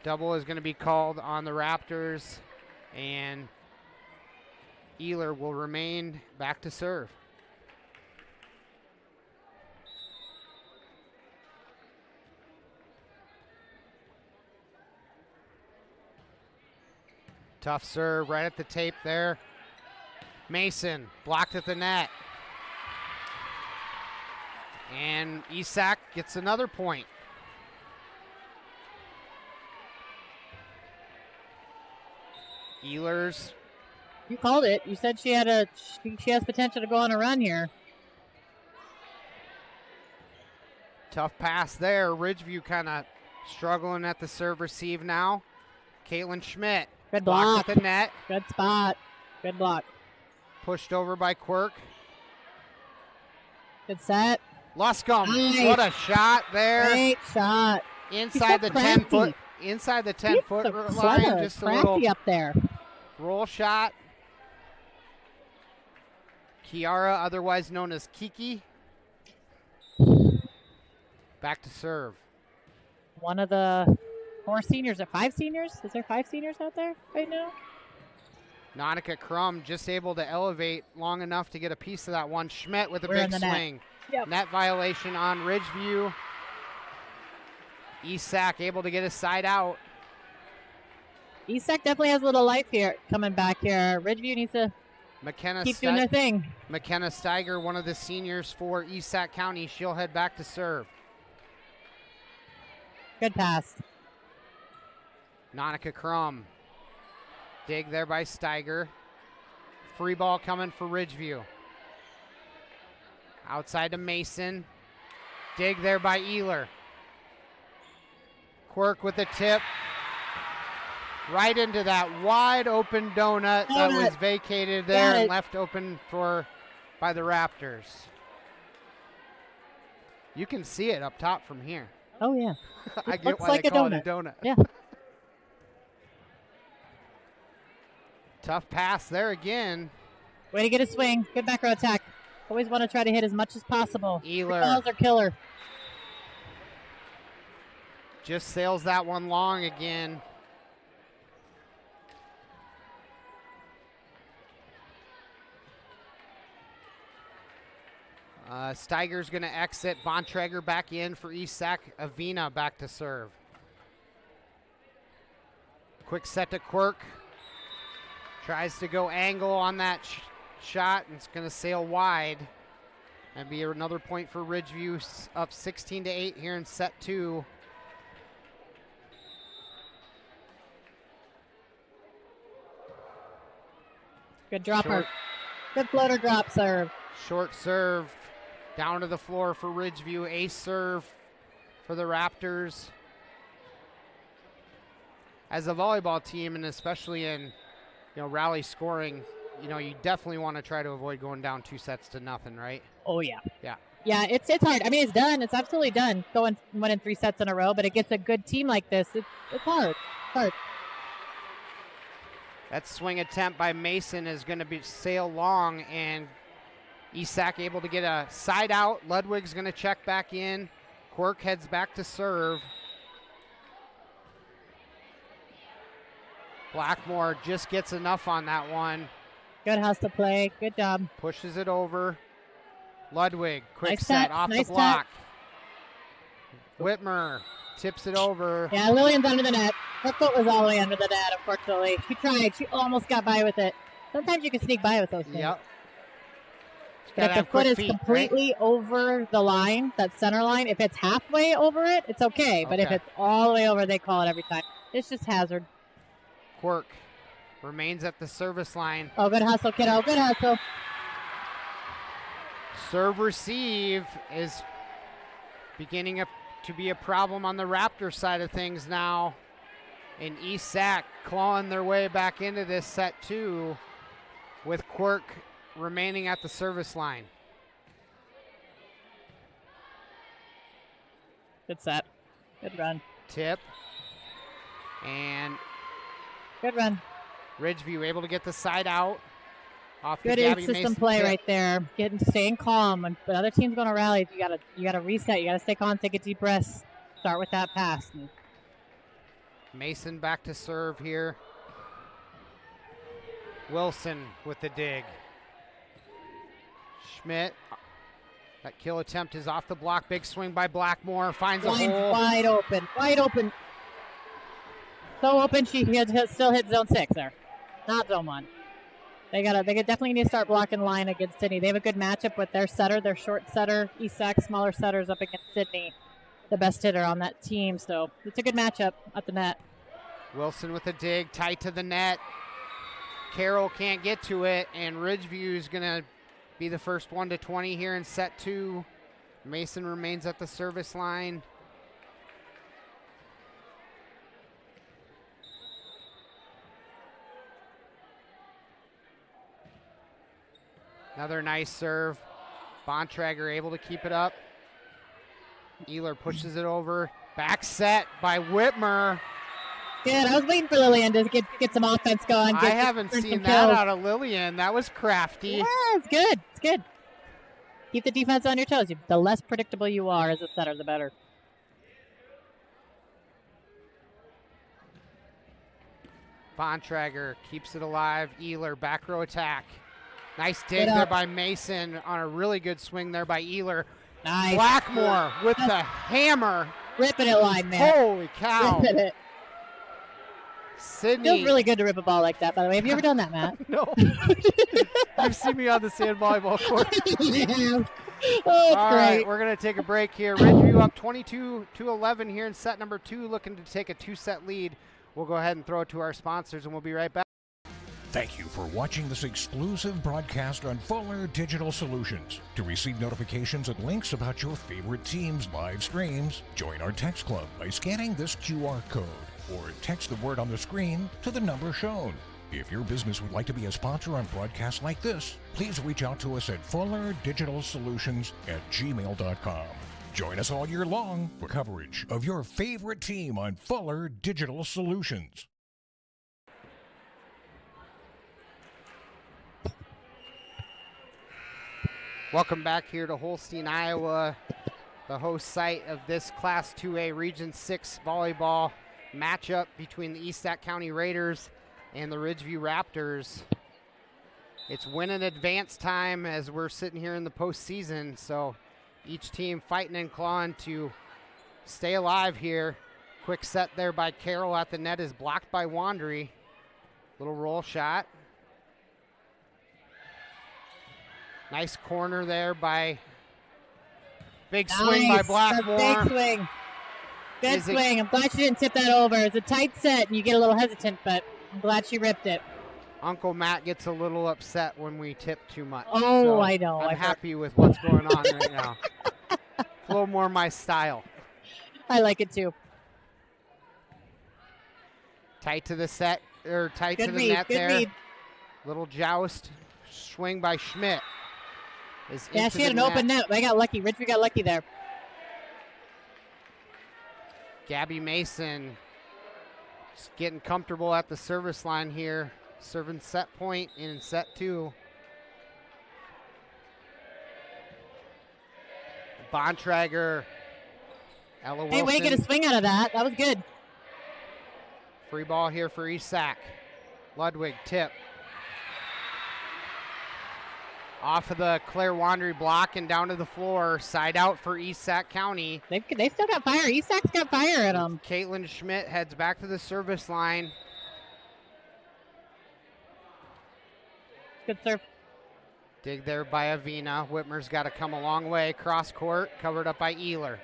Double is going to be called on the Raptors, and Ehler will remain back to serve. Tough serve right at the tape there. Mason blocked at the net. And Esac gets another point. Ehlers. You called it. You said she has potential to go on a run here. Tough pass there. Ridgeview kind of struggling at the serve receive now. Caitlin Schmidt. Good block. At the net. Good spot. Good block. Pushed over by Quirk. Good set. Luscombe. Nice. What a shot there. Great shot. Inside the 10-foot. Inside the 10-foot line. Just a little up there. Roll shot. Kiara, otherwise known as Kiki. Back to serve. One of the 4 seniors, or 5 seniors? Is there 5 seniors out there right now? Nautica Crum just able to elevate long enough to get a piece of that one. Schmidt with a big swing. Yep. Net violation on Ridgeview. Esac able to get a side out. Esac definitely has a little life here coming back here. Ridgeview needs to keep doing their thing. McKenna Steiger, one of the seniors for Esac County. She'll head back to serve. Good pass. Nautica Crum. Dig there by Steiger. Free ball coming for Ridgeview. Outside to Mason. Dig there by Ehler. Quirk with the tip. Right into that wide open donut that was vacated there and left open by the Raptors. You can see it up top from here. Oh, yeah. I get why they call it a donut. Yeah. Tough pass there again. Way to get a swing. Good back row attack. Always want to try to hit as much as possible. Ehler. The balls are killer. Just sails that one long again. Steiger's going to exit. Bontrager back in for Esac. Avina back to serve. Quick set to Quirk. Tries to go angle on that shot, and it's going to sail wide. And be another point for Ridgeview, up 16-8 here in set 2. Good dropper. Good floater drop serve. Short serve down to the floor for Ridgeview. Ace serve for the Raptors. As a volleyball team, and especially in rally scoring, you definitely want to try to avoid going down 2-0, right? Oh, yeah. Yeah. Yeah, it's hard. I mean, it's done. It's absolutely done winning 3 sets in a row, but it gets a good team like this. It's hard. It's hard. That swing attempt by Mason is going to sail long, and Esac able to get a side out. Ludwig's going to check back in. Quirk heads back to serve. Blackmore just gets enough on that one. Good house to play. Good job. Pushes it over. Ludwig, quick nice set touch, off nice the block. Touch. Whitmer tips it over. Yeah, Lillian's under the net. Her foot was all the way under the net, unfortunately. She tried. She almost got by with it. Sometimes you can sneak by with those things. Yep. But if the foot is completely over the line, that center line, if it's halfway over it, it's okay. But if it's all the way over, they call it every time. It's just hazard. Quirk remains at the service line. Oh, good hustle, kiddo. Good hustle. Serve receive is beginning to be a problem on the Raptor side of things now. And East Sac clawing their way back into this set 2 with Quirk remaining at the service line. Good set. Good run. Tip. And good run. Ridgeview able to get the side out. Off good the Gabby system Mason play tip. right there. Staying calm. When the other team's going to rally, you gotta reset. You gotta stay calm, take a deep breath. Start with that pass. Mason back to serve here. Wilson with the dig. Schmidt. That kill attempt is off the block. Big swing by Blackmore. Finds a hole. Wide open. Wide open. So open she still hit zone 6 there. Not zone 1. They definitely need to start blocking line against Sydney. They have a good matchup with their setter, their short setter. East Sac smaller setters up against Sydney, the best hitter on that team. So it's a good matchup at the net. Wilson with a dig, tight to the net. Carroll can't get to it, and Ridgeview is going to be the first one to 20 here in set 2. Mason remains at the service line. Another nice serve. Bontrager able to keep it up. Ehler pushes it over. Back set by Whitmer. Good. I was waiting for Lillian to get some offense going. I haven't seen that out of Lillian. That was crafty. Yeah, it's good. It's good. Keep the defense on your toes. The less predictable you are as a setter, the better. Bontrager keeps it alive. Ehler, back row attack. Nice dig there by Mason on a really good swing there by Ehler. Nice. Blackmore with the hammer. Ripping it line, man. Holy cow. Ripping it. Sydney. Feels really good to rip a ball like that, by the way. Have you ever done that, Matt? No. You've seen me on the sand volleyball court. Oh, it's All great. right, we're going to take a break here. Ridgeview up 22-11 here in set number 2, looking to take a 2-set lead. We'll go ahead and throw it to our sponsors, and we'll be right back. Thank you for watching this exclusive broadcast on Fuller Digital Solutions. To receive notifications and links about your favorite team's live streams, join our text club by scanning this QR code or text the word on the screen to the number shown. If your business would like to be a sponsor on broadcasts like this, please reach out to us at fullerdigitalsolutions@gmail.com. Join us all year long for coverage of your favorite team on Fuller Digital Solutions. Welcome back here to Holstein, Iowa, the host site of this Class 2A Region 6 volleyball matchup between the East Sac County Raiders and the Ridgeview Raptors. It's win and advance time as we're sitting here in the postseason, so each team fighting and clawing to stay alive here. Quick set there by Carroll at the net is blocked by Wandry. Little roll shot. Nice corner there by big swing by Blackmore. Big swing. Good swing. I'm glad she didn't tip that over. It's a tight set and you get a little hesitant, but I'm glad she ripped it. Uncle Matt gets a little upset when we tip too much. Oh, so I know. I'm happy with what's going on right now. A little more my style. I like it too. Tight to the set, or tight good to the read, net good there. Read. Little joust, swing by Schmidt. Yeah, she had an open net. I got lucky. Ridgeview got lucky there. Gabby Mason just getting comfortable at the service line here. Serving set point in set 2. Bontrager. Ella Wilson. Hey, way to get a swing out of that. That was good. Free ball here for East Sac. Ludwig tip. Off of the Claire Wandry block and down to the floor. Side out for East Sac County. They still got fire. East Sac's got fire in them. Caitlin Schmidt heads back to the service line. Good serve. Dig there by Avina. Whitmer's got to come a long way. Cross court, covered up by Ehler.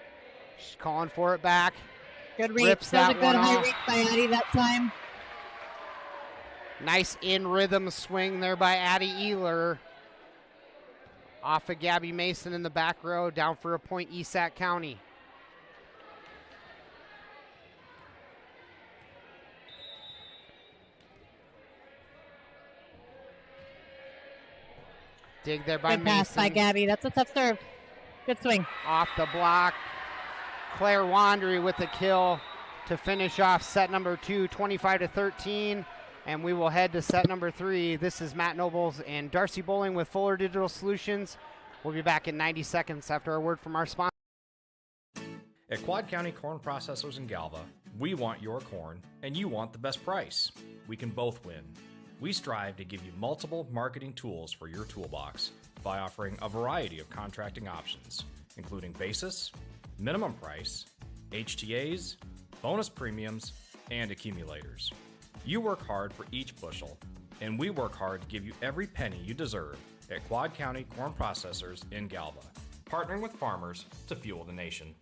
She's calling for it back. Good reach. Rips That was that a good one high off. reach by Addie that time. Nice in-rhythm swing there by Addie Ehler. Off of Gabby Mason in the back row. Down for a point, Sac County. Dig there by Good pass by Mason. Gabby. That's a tough serve. Good swing. Off the block. Claire Wandry with the kill to finish off set number 2, 25-13. And we will head to set number 3. This is Matt Nobles and Darcy Bowling with Fuller Digital Solutions. We'll be back in 90 seconds after a word from our sponsor. At Quad County Corn Processors in Galva, we want your corn and you want the best price. We can both win. We strive to give you multiple marketing tools for your toolbox by offering a variety of contracting options, including basis, minimum price, HTAs, bonus premiums, and accumulators. You work hard for each bushel, and we work hard to give you every penny you deserve at Quad County Corn Processors in Galva, partnering with farmers to fuel the nation.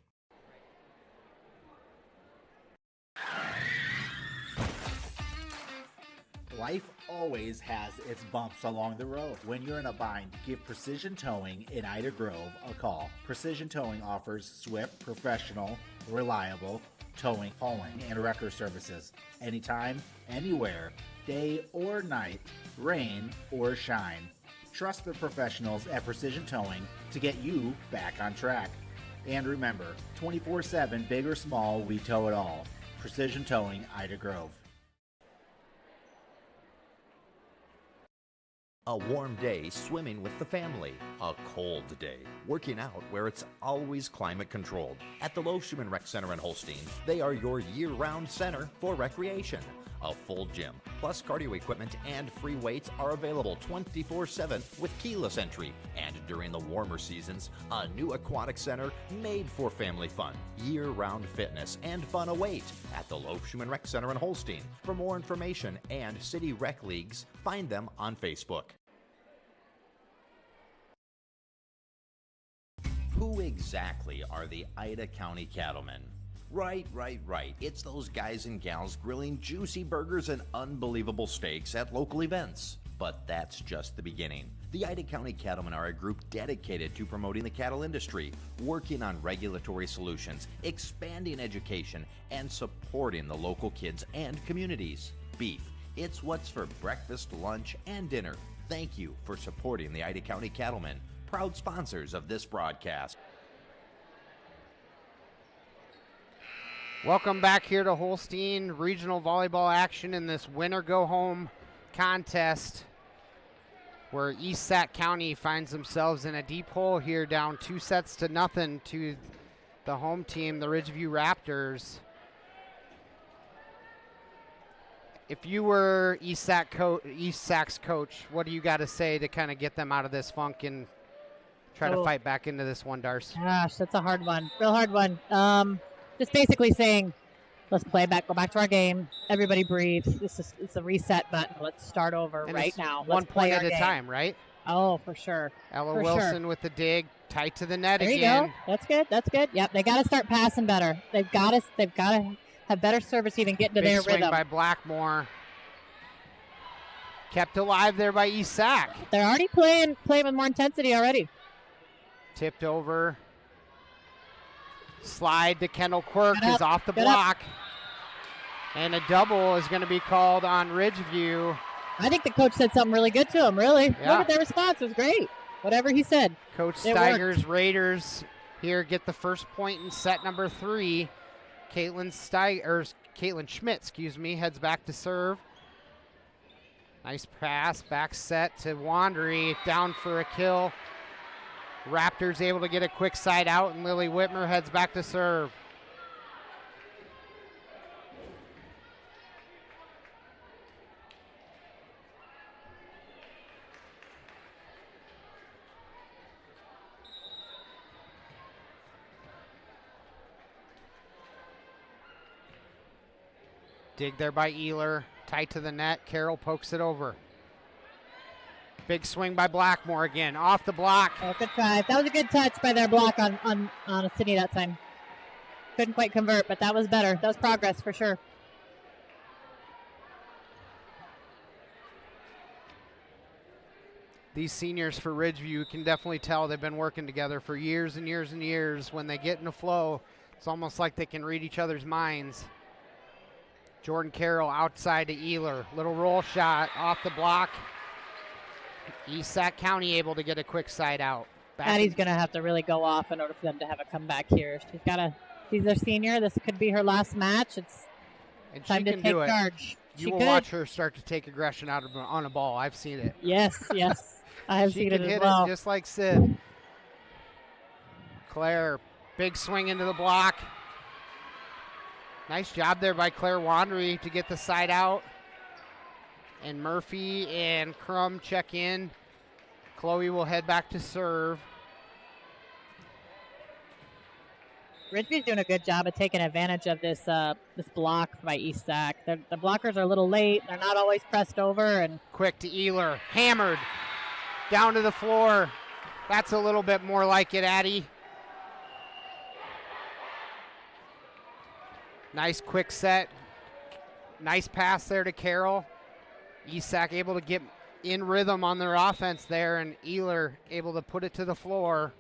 Life always has its bumps along the road. When you're in a bind, give Precision Towing in Ida Grove a call. Precision Towing offers swift, professional, reliable towing, hauling, and wrecker services. Anytime, anywhere, day or night, rain or shine. Trust the professionals at Precision Towing to get you back on track. And remember, 24/7, big or small, we tow it all. Precision Towing, Ida Grove. A warm day swimming with the family. A cold day working out where it's always climate controlled. At the Loeschman Rec Center in Holstein, they are your year-round center for recreation. A full gym, plus cardio equipment and free weights are available 24/7 with keyless entry. And during the warmer seasons, a new aquatic center made for family fun. Year-round fitness and fun await at the Loeschman Rec Center in Holstein. For more information and city rec leagues, find them on Facebook. Who exactly are the Ida County Cattlemen? Right. It's those guys and gals grilling juicy burgers and unbelievable steaks at local events. But that's just the beginning. The Ida County Cattlemen are a group dedicated to promoting the cattle industry, working on regulatory solutions, expanding education, and supporting the local kids and communities. Beef, it's what's for breakfast, lunch, and dinner. Thank you for supporting the Ida County Cattlemen, proud sponsors of this broadcast. Welcome back here to Holstein. Regional volleyball action in this winner go home contest where Sac County finds themselves in a deep hole here, down 2-0 to the home team, the Ridgeview Raptors. If you were Sac's coach, what do you got to say to kind of get them out of this funk and try to fight back into this one, Darce? Gosh, that's a hard one. Real hard one. Just basically saying, let's go back to our game. Everybody breathe. It's a reset button. Let's start over And right it's now. One Let's play point at our a game. time, right? Oh, for sure. Ella For Wilson sure. with the dig, tight to the net There again. you go. That's good. That's good. Yep, they got to start passing better. They've got to have better service even getting to Big their swing rhythm. by Blackmore. Kept alive there by Sac. They're already playing with more intensity already. Tipped over. Slide to Kendall Quirk Get is up, off the get block. And a double is going to be called on Ridgeview. I think the coach said something really good to him, really. Yeah. Look at their response. It was great. Whatever he said. Coach It Steiger's worked. Raiders here get the first point in set number 3. Caitlin Schmidt, heads back to serve. Nice pass, back set to Wandry, down for a kill. Raptors able to get a quick side out, and Lily Whitmer heads back to serve. Dig there by Ehler, tight to the net. Carroll pokes it over. Big swing by Blackmore again, off the block. Oh, good try. That was a good touch by their block on Sydney that time. Couldn't quite convert, but that was better. That was progress for sure. These seniors for Ridgeview can definitely tell they've been working together for years and years and years. When they get in a flow, it's almost like they can read each other's minds. Jordan Carroll outside to Ealer. Little roll shot off the block. East Sac County able to get a quick side out. Addie's going to have to really go off in order for them to have a comeback here. She's their senior. This could be her last match. It's time to take charge. You will watch her start to take aggression out of on a ball. I've seen it. Yes. I have seen it as well. She can hit it just like Sid. Claire, big swing into the block. Nice job there by Claire Wandry to get the side out. And Murphy and Crum check in. Chloe will head back to serve. Ridgeview's doing a good job of taking advantage of this block by East Sac. The blockers are a little late. They're not always pressed over. And quick to Ealer. Hammered. Down to the floor. That's a little bit more like it, Addie. Nice quick set. Nice pass there to Carroll. East Sac able to get in rhythm on their offense there, and Ealer able to put it to the floor.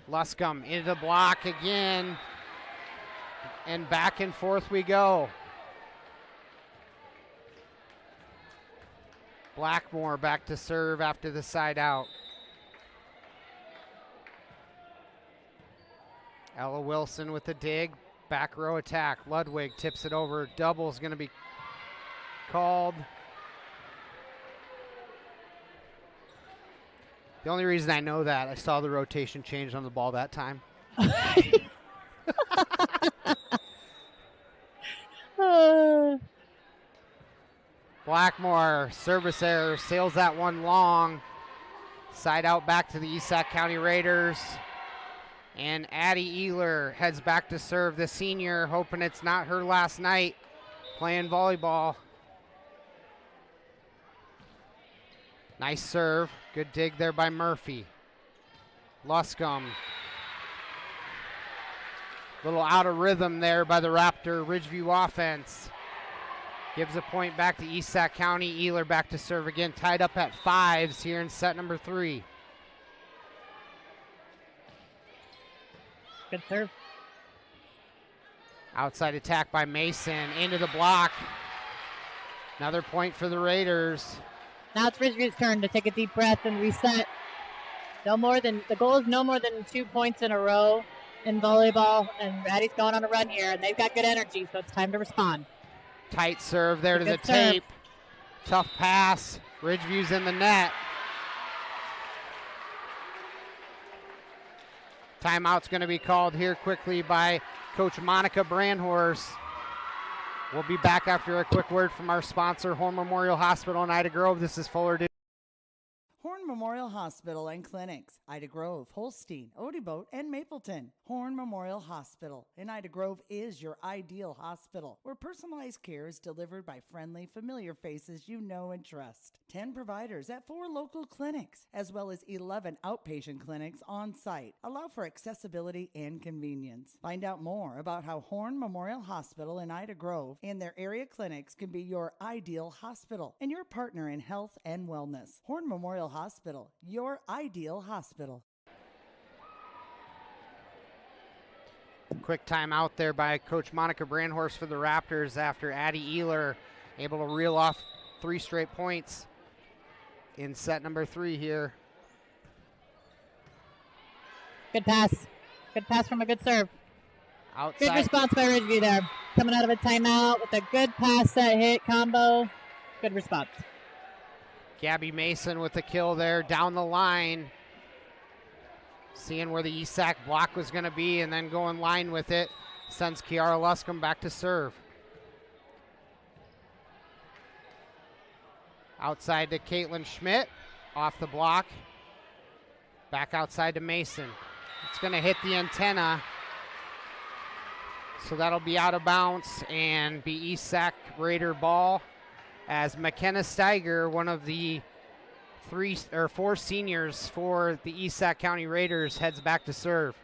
Luscombe into the block again. And back and forth we go. Blackmore back to serve after the side out. Ella Wilson with the dig. Back row attack. Ludwig tips it over. Double's going to be called. The only reason I know that, I saw the rotation change on the ball that time. Blackmore, service error, sails that one long. Side out back to the East Sac County Raiders. And Addie Ealer heads back to serve, the senior, hoping it's not her last night playing volleyball. Nice serve. Good dig there by Murphy. Luscombe. Little out of rhythm there by the Raptor Ridgeview offense. Gives a point back to East Sac County. Ealer back to serve again. Tied up at 5s here in set number 3. Good serve. Outside attack by Mason. Into the block. Another point for the Raiders. Now it's Ridgeview's turn to take a deep breath and reset. The goal is no more than 2 points in a row in volleyball, and Addie's going on a run here, and they've got good energy, so it's time to respond. Tight serve there to the tape. Tough pass. Ridgeview's in the net. Timeout's going to be called here quickly by Coach Monica Brandhorst. We'll be back after a quick word from our sponsor, Horn Memorial Hospital in Ida Grove. This is Fuller Dude. Horn Memorial Hospital and Clinics, Ida Grove, Holstein, Odeboat, and Mapleton. Horn Memorial Hospital in Ida Grove is your ideal hospital, where personalized care is delivered by friendly, familiar faces you know and trust. 10 providers at 4 local clinics, as well as 11 outpatient clinics on site, allow for accessibility and convenience. Find out more about how Horn Memorial Hospital in Ida Grove and their area clinics can be your ideal hospital and your partner in health and wellness. Horn Memorial Hospital, your ideal hospital. Quick timeout there by Coach Monica Brandhorst for the Raptors after Addie Ealer able to reel off 3 straight points in set number 3 here. Good pass. Good pass from a good serve. Outside. Good response by Ridgeview there. Coming out of a timeout with a good pass set hit combo. Good response. Gabby Mason with the kill there down the line. Seeing where the East Sac block was going to be and then going line with it. Sends Kiara Luscombe back to serve. Outside to Caitlin Schmidt. Off the block. Back outside to Mason. It's going to hit the antenna. So that'll be out of bounds and be East Sac Raider ball as McKenna Steiger, one of the 4 seniors for the East Sac County Raiders, heads back to serve.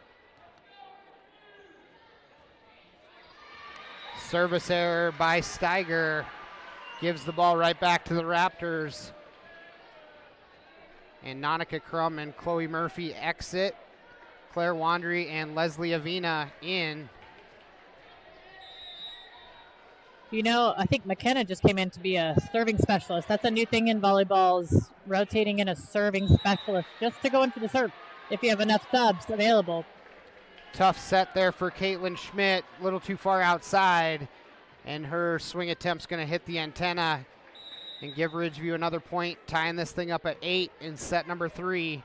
Service error by Steiger gives the ball right back to the Raptors. And Nonica Crum and Chloe Murphy exit. Claire Wandry and Leslie Avina in. You know, I think McKenna just came in to be a serving specialist. That's a new thing in volleyball, is rotating in a serving specialist just to go in for the serve if you have enough subs available. Tough set there for Caitlin Schmidt, a little too far outside, and her swing attempt's going to hit the antenna and give Ridgeview another point, tying this thing up at 8 in set number 3.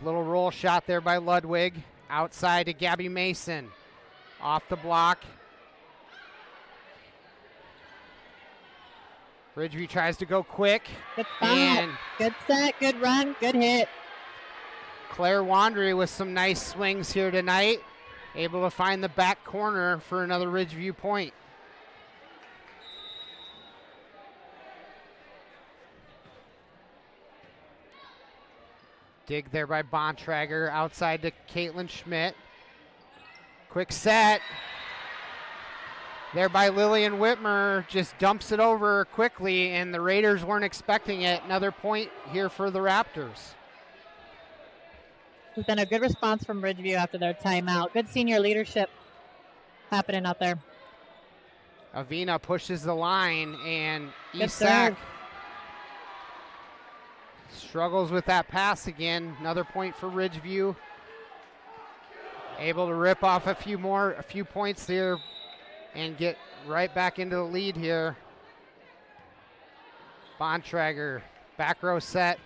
Little roll shot there by Ludwig, outside to Gabby Mason. Off the block. Ridgeview tries to go quick. Good spot. Good set, good run, good hit. Claire Wandry with some nice swings here tonight. Able to find the back corner for another Ridgeview point. Dig there by Bontrager, outside to Caitlin Schmidt. Quick set. There by Lillian Whitmer, just dumps it over quickly, and the Raiders weren't expecting it. Another point here for the Raptors. It's been a good response from Ridgeview after their timeout. Good senior leadership happening out there. Avina pushes the line, and Good Isak serve. struggles with that pass again. Another point for Ridgeview. Able to rip off a few points here and get right back into the lead here. Bontrager, back row set.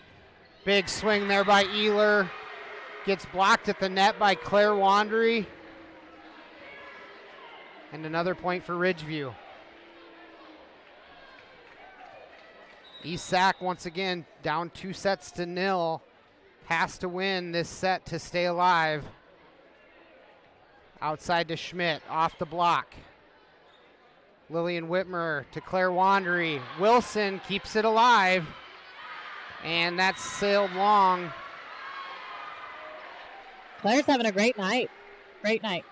Big swing there by Ehler. Gets blocked at the net by Claire Wandry. And another point for Ridgeview. East Sac once again down 2-0. Has to win this set to stay alive. Outside to Schmidt, off the block. Lillian Whitmer to Claire Wandry. Wilson keeps it alive. And that's sailed long. Claire's having a great night. Great night.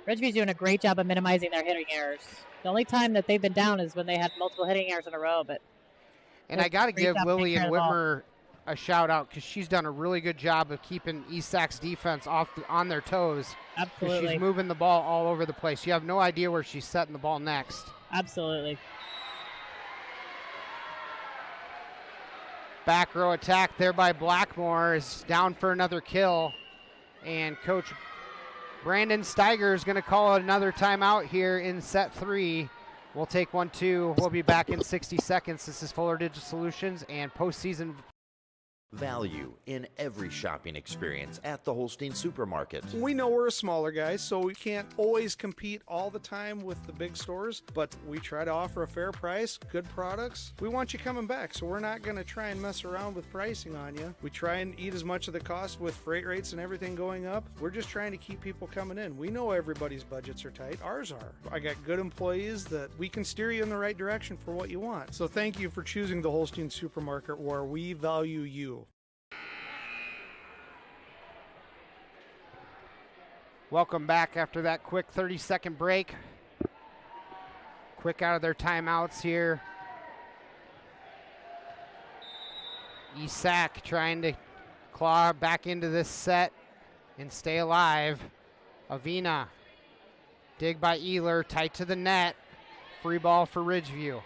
Ridgeview's doing a great job of minimizing their hitting errors. The only time that they've been down is when they had multiple hitting errors in a row. And I got to give Lillian Whitmer a shout out because she's done a really good job of keeping East Sac's defense on their toes. Absolutely. She's moving the ball all over the place. You have no idea where she's setting the ball next. Absolutely. Back row attack there by Blackmore is down for another kill. And Coach Brandon Steiger is going to call another timeout here in set 3. We'll take 1-2. We'll be back in 60 seconds. This is Fuller Digital Solutions and postseason Value in every shopping experience at the Holstein Supermarket. We know we're a smaller guy, so we can't always compete all the time with the big stores, but we try to offer a fair price, good products. We want you coming back, so we're not going to try and mess around with pricing on you. We try and eat as much of the cost with freight rates and everything going up. We're just trying to keep people coming in. We know everybody's budgets are tight. Ours are. I got good employees that we can steer you in the right direction for what you want. So thank you for choosing the Holstein Supermarket, where we value you. Welcome back after that quick 30-second break. Quick out of their timeouts here. East Sac trying to claw back into this set and stay alive. Avina, dig by Ehler, tight to the net. Free ball for Ridgeview.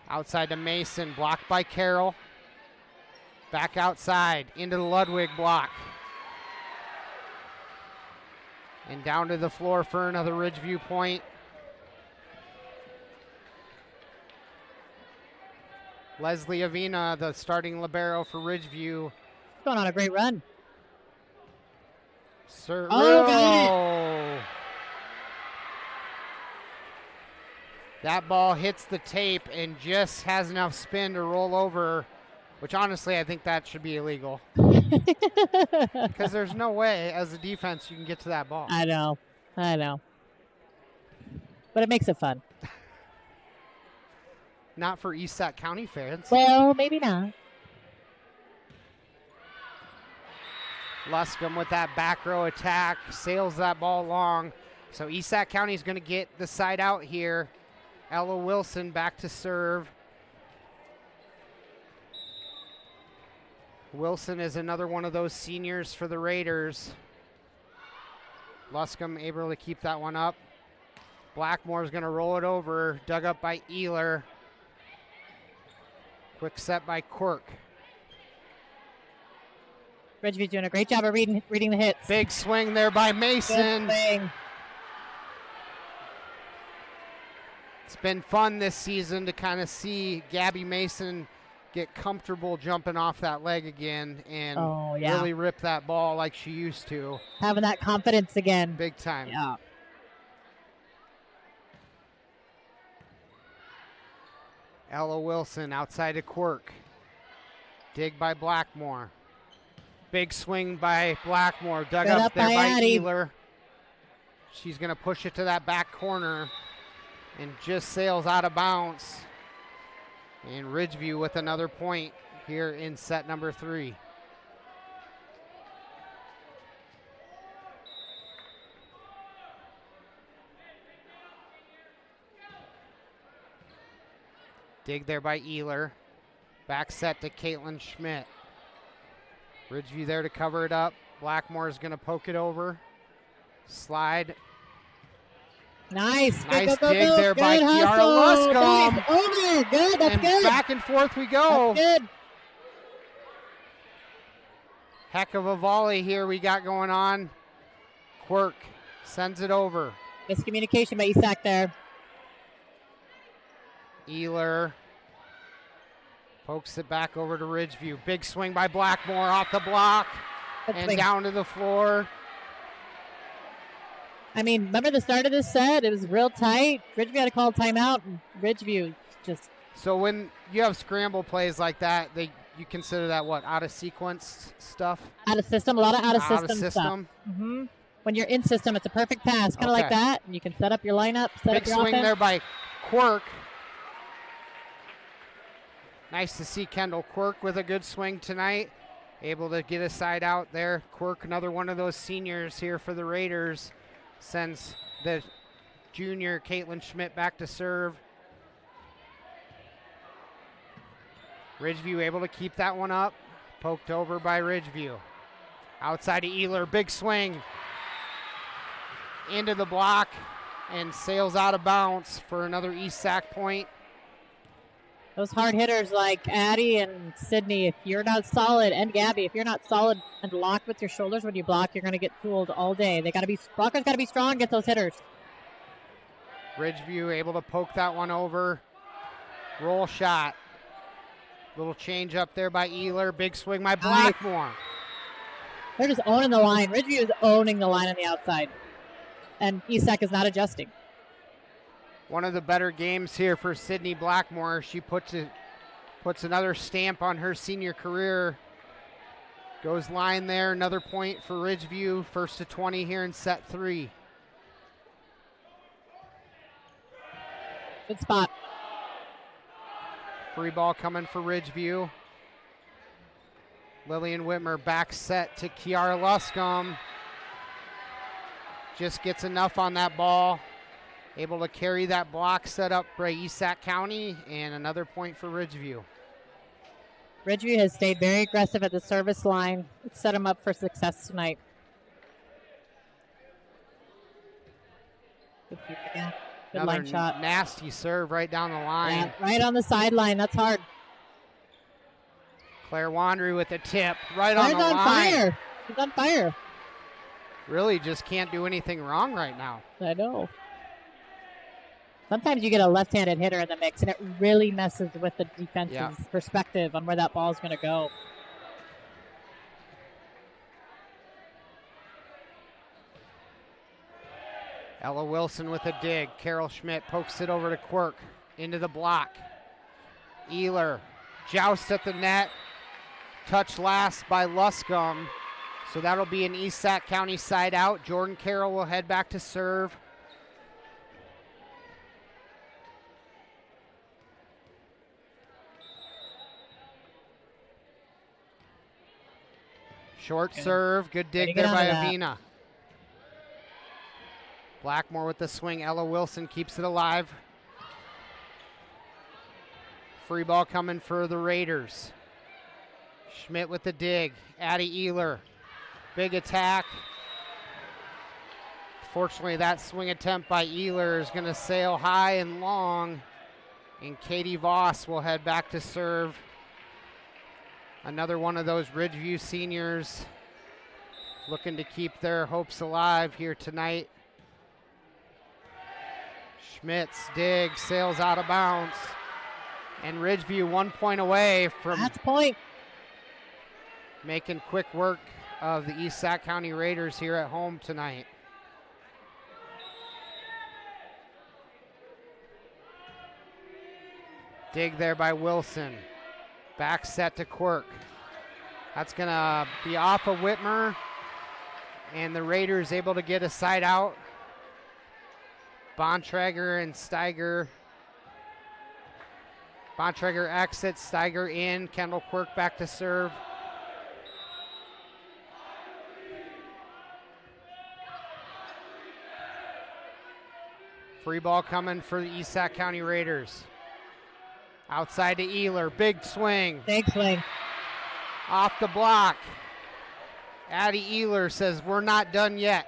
Outside to Mason, blocked by Carroll. Back outside, into the Ludwig block. And down to the floor for another Ridgeview point. Leslie Avina, the starting libero for Ridgeview. Going on a great run. Oh, that ball hits the tape and just has enough spin to roll over, which honestly I think that should be illegal. Because there's no way as a defense you can get to that ball. I know. I know. But it makes it fun. Not for East Sac County fans. Well, maybe not. Luscombe with that back row attack, sails that ball long. So East Sac County is going to get the side out here. Ella Wilson back to serve. Wilson is another one of those seniors for the Raiders. Luscombe able to keep that one up. Blackmore is going to roll it over, dug up by Ehler. Quick set by Quirk. Ridgeview's doing a great job of reading the hits. Big swing there by Mason. Good swing. It's been fun this season to kind of see Gabby Mason get comfortable jumping off that leg again and really rip that ball like she used to. Having that confidence again. Big time. Yeah. Ella Wilson outside of Quirk. Dig by Blackmore. Big swing by Blackmore. Dug up there by Ehler. She's going to push it to that back corner and just sails out of bounds. And Ridgeview with another point here in set number 3. Dig there by Ehler. Back set to Caitlin Schmidt. Ridgeview there to cover it up. Blackmore is going to poke it over. Slide. Nice. Nice go, dig go. there Good by Kiara Luscombe. Nice. Over. Good. That's and good. Back and forth we go. That's good. Heck of a volley here we got going on. Quirk sends it over. Miscommunication by Isak there. Ehler pokes it back over to Ridgeview. Big swing by Blackmore off the block and down to the floor. I mean, remember the start of this set? It was real tight. Ridgeview had to call a timeout, and Ridgeview just... So when you have scramble plays like that, you consider that what, out of sequence stuff? Out of system, a lot of out of system system. stuff. Mm-hmm. When you're in system, it's a perfect pass, kind of like that. And you can set up your lineup, set Big up your swing offense. there by Quirk. Nice to see Kendall Quirk with a good swing tonight. Able to get a side out there. Quirk, another one of those seniors here for the Raiders. Sends the junior Caitlin Schmidt back to serve. Ridgeview able to keep that one up. Poked over by Ridgeview. Outside of Ehler, big swing. Into the block and sails out of bounds for another East Sac point. Those hard hitters like Addie and Sydney, if you're not solid, and Gabby, if you're not solid and locked with your shoulders when you block, you're going to get fooled all day. Blockers got to be strong against those hitters. Ridgeview able to poke that one over. Roll shot. Little change up there by Ehler. Big swing by Blackmore. They're just owning the line. Ridgeview is owning the line on the outside. And Isak is not adjusting. One of the better games here for Sydney Blackmore. She puts another stamp on her senior career. Goes line there. Another point for Ridgeview. First to 20 here in set 3. Good spot. Free ball coming for Ridgeview. Lillian Whitmer back set to Kiara Luscombe. Just gets enough on that ball. Able to carry that block set up by East Sac County, and another point for Ridgeview. Ridgeview has stayed very aggressive at the service line. It's set them up for success tonight. Good line shot. Nasty serve right down the line. Yeah, right on the sideline. That's hard. Claire Wandry with the tip right on the Claire's line. on fire. She's on fire. Really just can't do anything wrong right now. I know. Sometimes you get a left-handed hitter in the mix, and it really messes with the defense's perspective on where that ball is going to go. Ella Wilson with a dig. Carol Schmidt pokes it over to Quirk. Into the block. Ehler joust at the net. Touch last by Luscombe. So that'll be an East Sac County side out. Jordan Carroll will head back to serve. Short serve, good dig there by Avina. Blackmore with the swing. Ella Wilson keeps it alive. Free ball coming for the Raiders. Schmidt with the dig. Addie Ehler. Big attack. Fortunately, that swing attempt by Ehler is going to sail high and long. And Katie Voss will head back to serve. Another one of those Ridgeview seniors looking to keep their hopes alive here tonight. Schmidt's dig sails out of bounds. And Ridgeview 1 point away from match point. Making quick work of the East Sac County Raiders here at home tonight. Dig there by Wilson. Back set to Quirk. That's going to be off of Whitmer. And the Raiders able to get a side out. Bontrager and Steiger. Bontrager exits, Steiger in. Kendall Quirk back to serve. Free ball coming for the East Sac County Raiders. Outside to Ehler, big swing. Big swing. Off the block. Addie Ehler says, we're not done yet.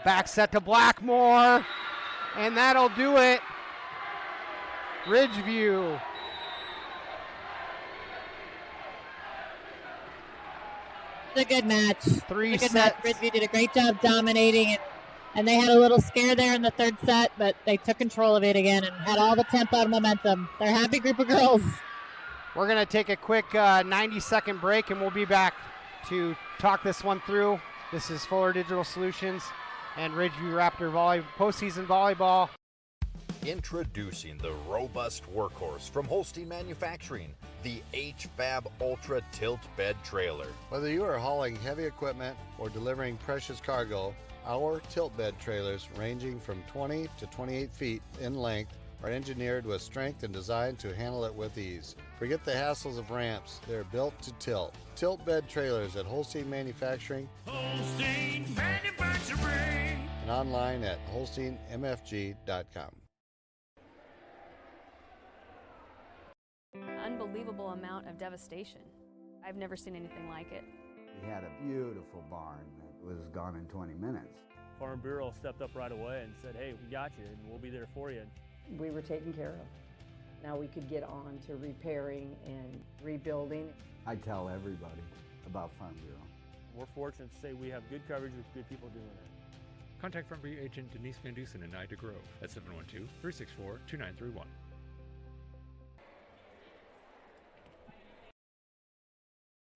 Back set to Blackmore, and that'll do it. Ridgeview. It's a good match. Three it's a good sets. match. Ridgeview did a great job dominating it, and they had a little scare there in the third set, but they took control of it again and had all the tempo and momentum. They're a happy group of girls. We're going to take a quick 90-second break, and we'll be back to talk this one through. This is Fuller Digital Solutions and Ridgeview Raptor postseason volleyball. Introducing the robust workhorse from Holstein Manufacturing, the HFAB Ultra Tilt Bed Trailer. Whether you are hauling heavy equipment or delivering precious cargo, our tilt bed trailers, ranging from 20 to 28 feet in length, are engineered with strength and designed to handle it with ease. Forget the hassles of ramps. They're built to tilt. Tilt bed trailers at Holstein Manufacturing. Holstein Manufacturing. And online at holsteinmfg.com. Unbelievable amount of devastation. I've never seen anything like it. We had a beautiful barn that was gone in 20 minutes. Farm Bureau stepped up right away and said, hey, we got you and we'll be there for you. We were taken care of. Now we could get on to repairing and rebuilding. I tell everybody about Farm Bureau. We're fortunate to say we have good coverage with good people doing it. Contact Farm Bureau agent Denise Van Dusen in Ida Grove at 712-364-2931.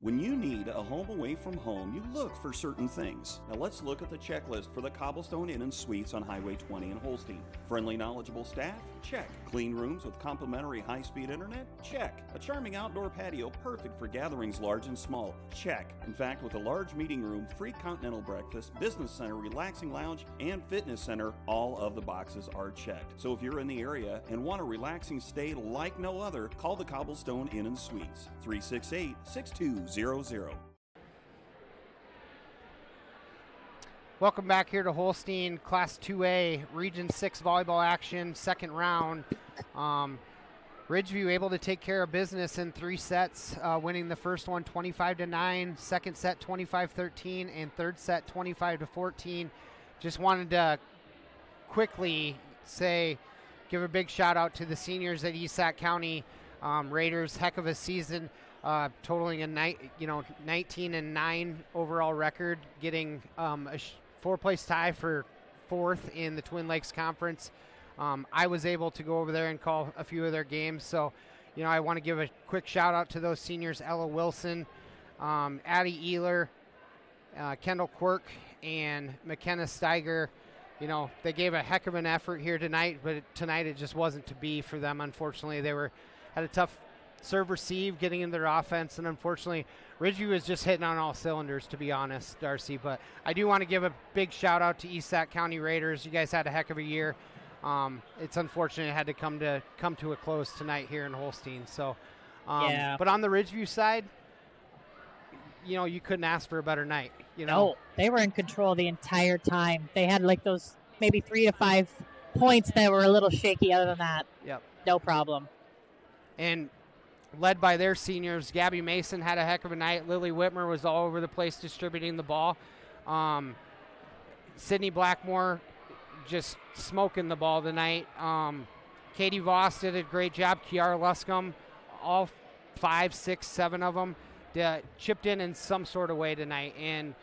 When you need a home away from home, you look for certain things. Now let's look at the checklist for the Cobblestone Inn and Suites on Highway 20 in Holstein. Friendly, knowledgeable staff? Check. Clean rooms with complimentary high-speed internet? Check. A charming outdoor patio perfect for gatherings large and small? Check. In fact, with a large meeting room, free continental breakfast, business center, relaxing lounge, and fitness center, all of the boxes are checked. So if you're in the area and want a relaxing stay like no other, call the Cobblestone Inn and Suites, 368-6200. Welcome back here to Holstein Class 2A Region 6 volleyball action, second round. Ridgeview able to take care of business in 3 sets, winning the first one 25-9, second set 25-13, and third set 25-14. Just wanted to quickly give a big shout out to the seniors at East Sac County Raiders. Heck of a season. Totaling a 19-9 overall record, getting a 4-place tie for 4th in the Twin Lakes Conference. I was able to go over there and call a few of their games, so I want to give a quick shout out to those seniors: Ella Wilson, Addie Ehler, Kendall Quirk, and McKenna Steiger. you know, they gave a heck of an effort here tonight, but tonight it just wasn't to be for them. Unfortunately, they had a tough serve receive getting into their offense, and unfortunately Ridgeview was just hitting on all cylinders, to be honest, Darcy. But I do want to give a big shout out to East Sac County Raiders. You guys had a heck of a year. It's unfortunate it had to come to a close tonight here in Holstein. So Yeah. But on the Ridgeview side, you know, you couldn't ask for a better night. You know, No, they were in control the entire time. They had like those maybe 3 to 5 points that were a little shaky. Other than that, Yep. no problem. And led by their seniors, Gabby Mason had a heck of a night. Lily Whitmer was all over the place distributing the ball. Sydney Blackmore just smoking the ball tonight. Katie Voss did a great job. Kiara Luscombe, all 5, 6, 7 of them chipped in some sort of way tonight, and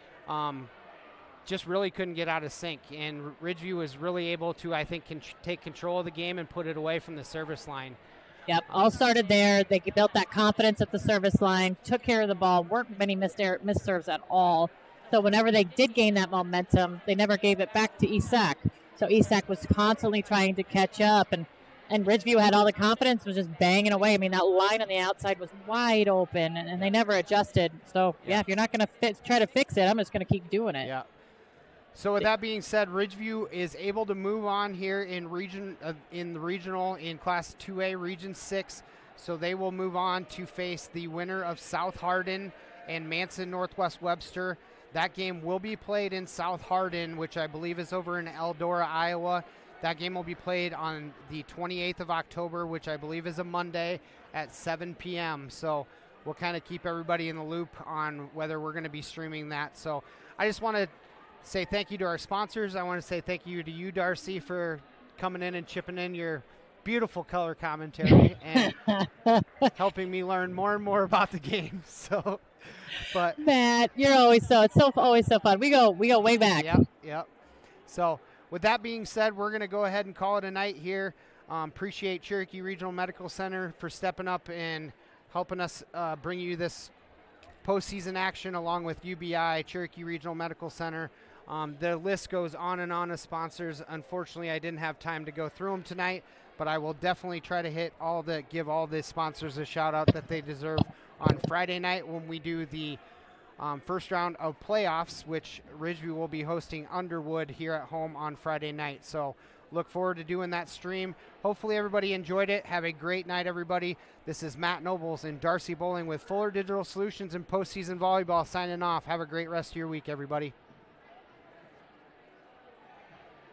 just really couldn't get out of sync. And Ridgeview was really able to, I think, take control of the game and put it away from the service line. Yep, all started there. They built that confidence at the service line, took care of the ball, weren't many missed serves at all. So whenever they did gain that momentum, they never gave it back to East Sac. So East Sac was constantly trying to catch up, and Ridgeview had all the confidence, was just banging away. I mean, that line on the outside was wide open, and they never adjusted. So, yeah, if you're not going to try to fix it, I'm just going to keep doing it. Yeah. So with that being said, Ridgeview is able to move on here in the regional in Class 2A Region 6. So they will move on to face the winner of South Hardin and Manson Northwest Webster. That game will be played in South Hardin, which I believe is over in Eldora, Iowa. That game will be played on the 28th of October, which I believe is a Monday at 7 p.m. So we'll kind of keep everybody in the loop on whether we're going to be streaming that. So I just want to say thank you to our sponsors. I want to say thank you to you, Darcy, for coming in and chipping in your beautiful color commentary and helping me learn more and more about the game. So, but Matt, you're always always so fun. We go way back. Yep. So with that being said, we're going to go ahead and call it a night here. Appreciate Cherokee Regional Medical Center for stepping up and helping us bring you this postseason action along with UBI, Cherokee Regional Medical Center. The list goes on and on of sponsors. Unfortunately, I didn't have time to go through them tonight, but I will definitely try to give all the sponsors a shout out that they deserve on Friday night when we do the first round of playoffs, which Ridgeview will be hosting Underwood here at home on Friday night. So look forward to doing that stream. Hopefully everybody enjoyed it. Have a great night, everybody. This is Matt Nobles and Darcy Bowling with Fuller Digital Solutions and Postseason Volleyball signing off. Have a great rest of your week, everybody.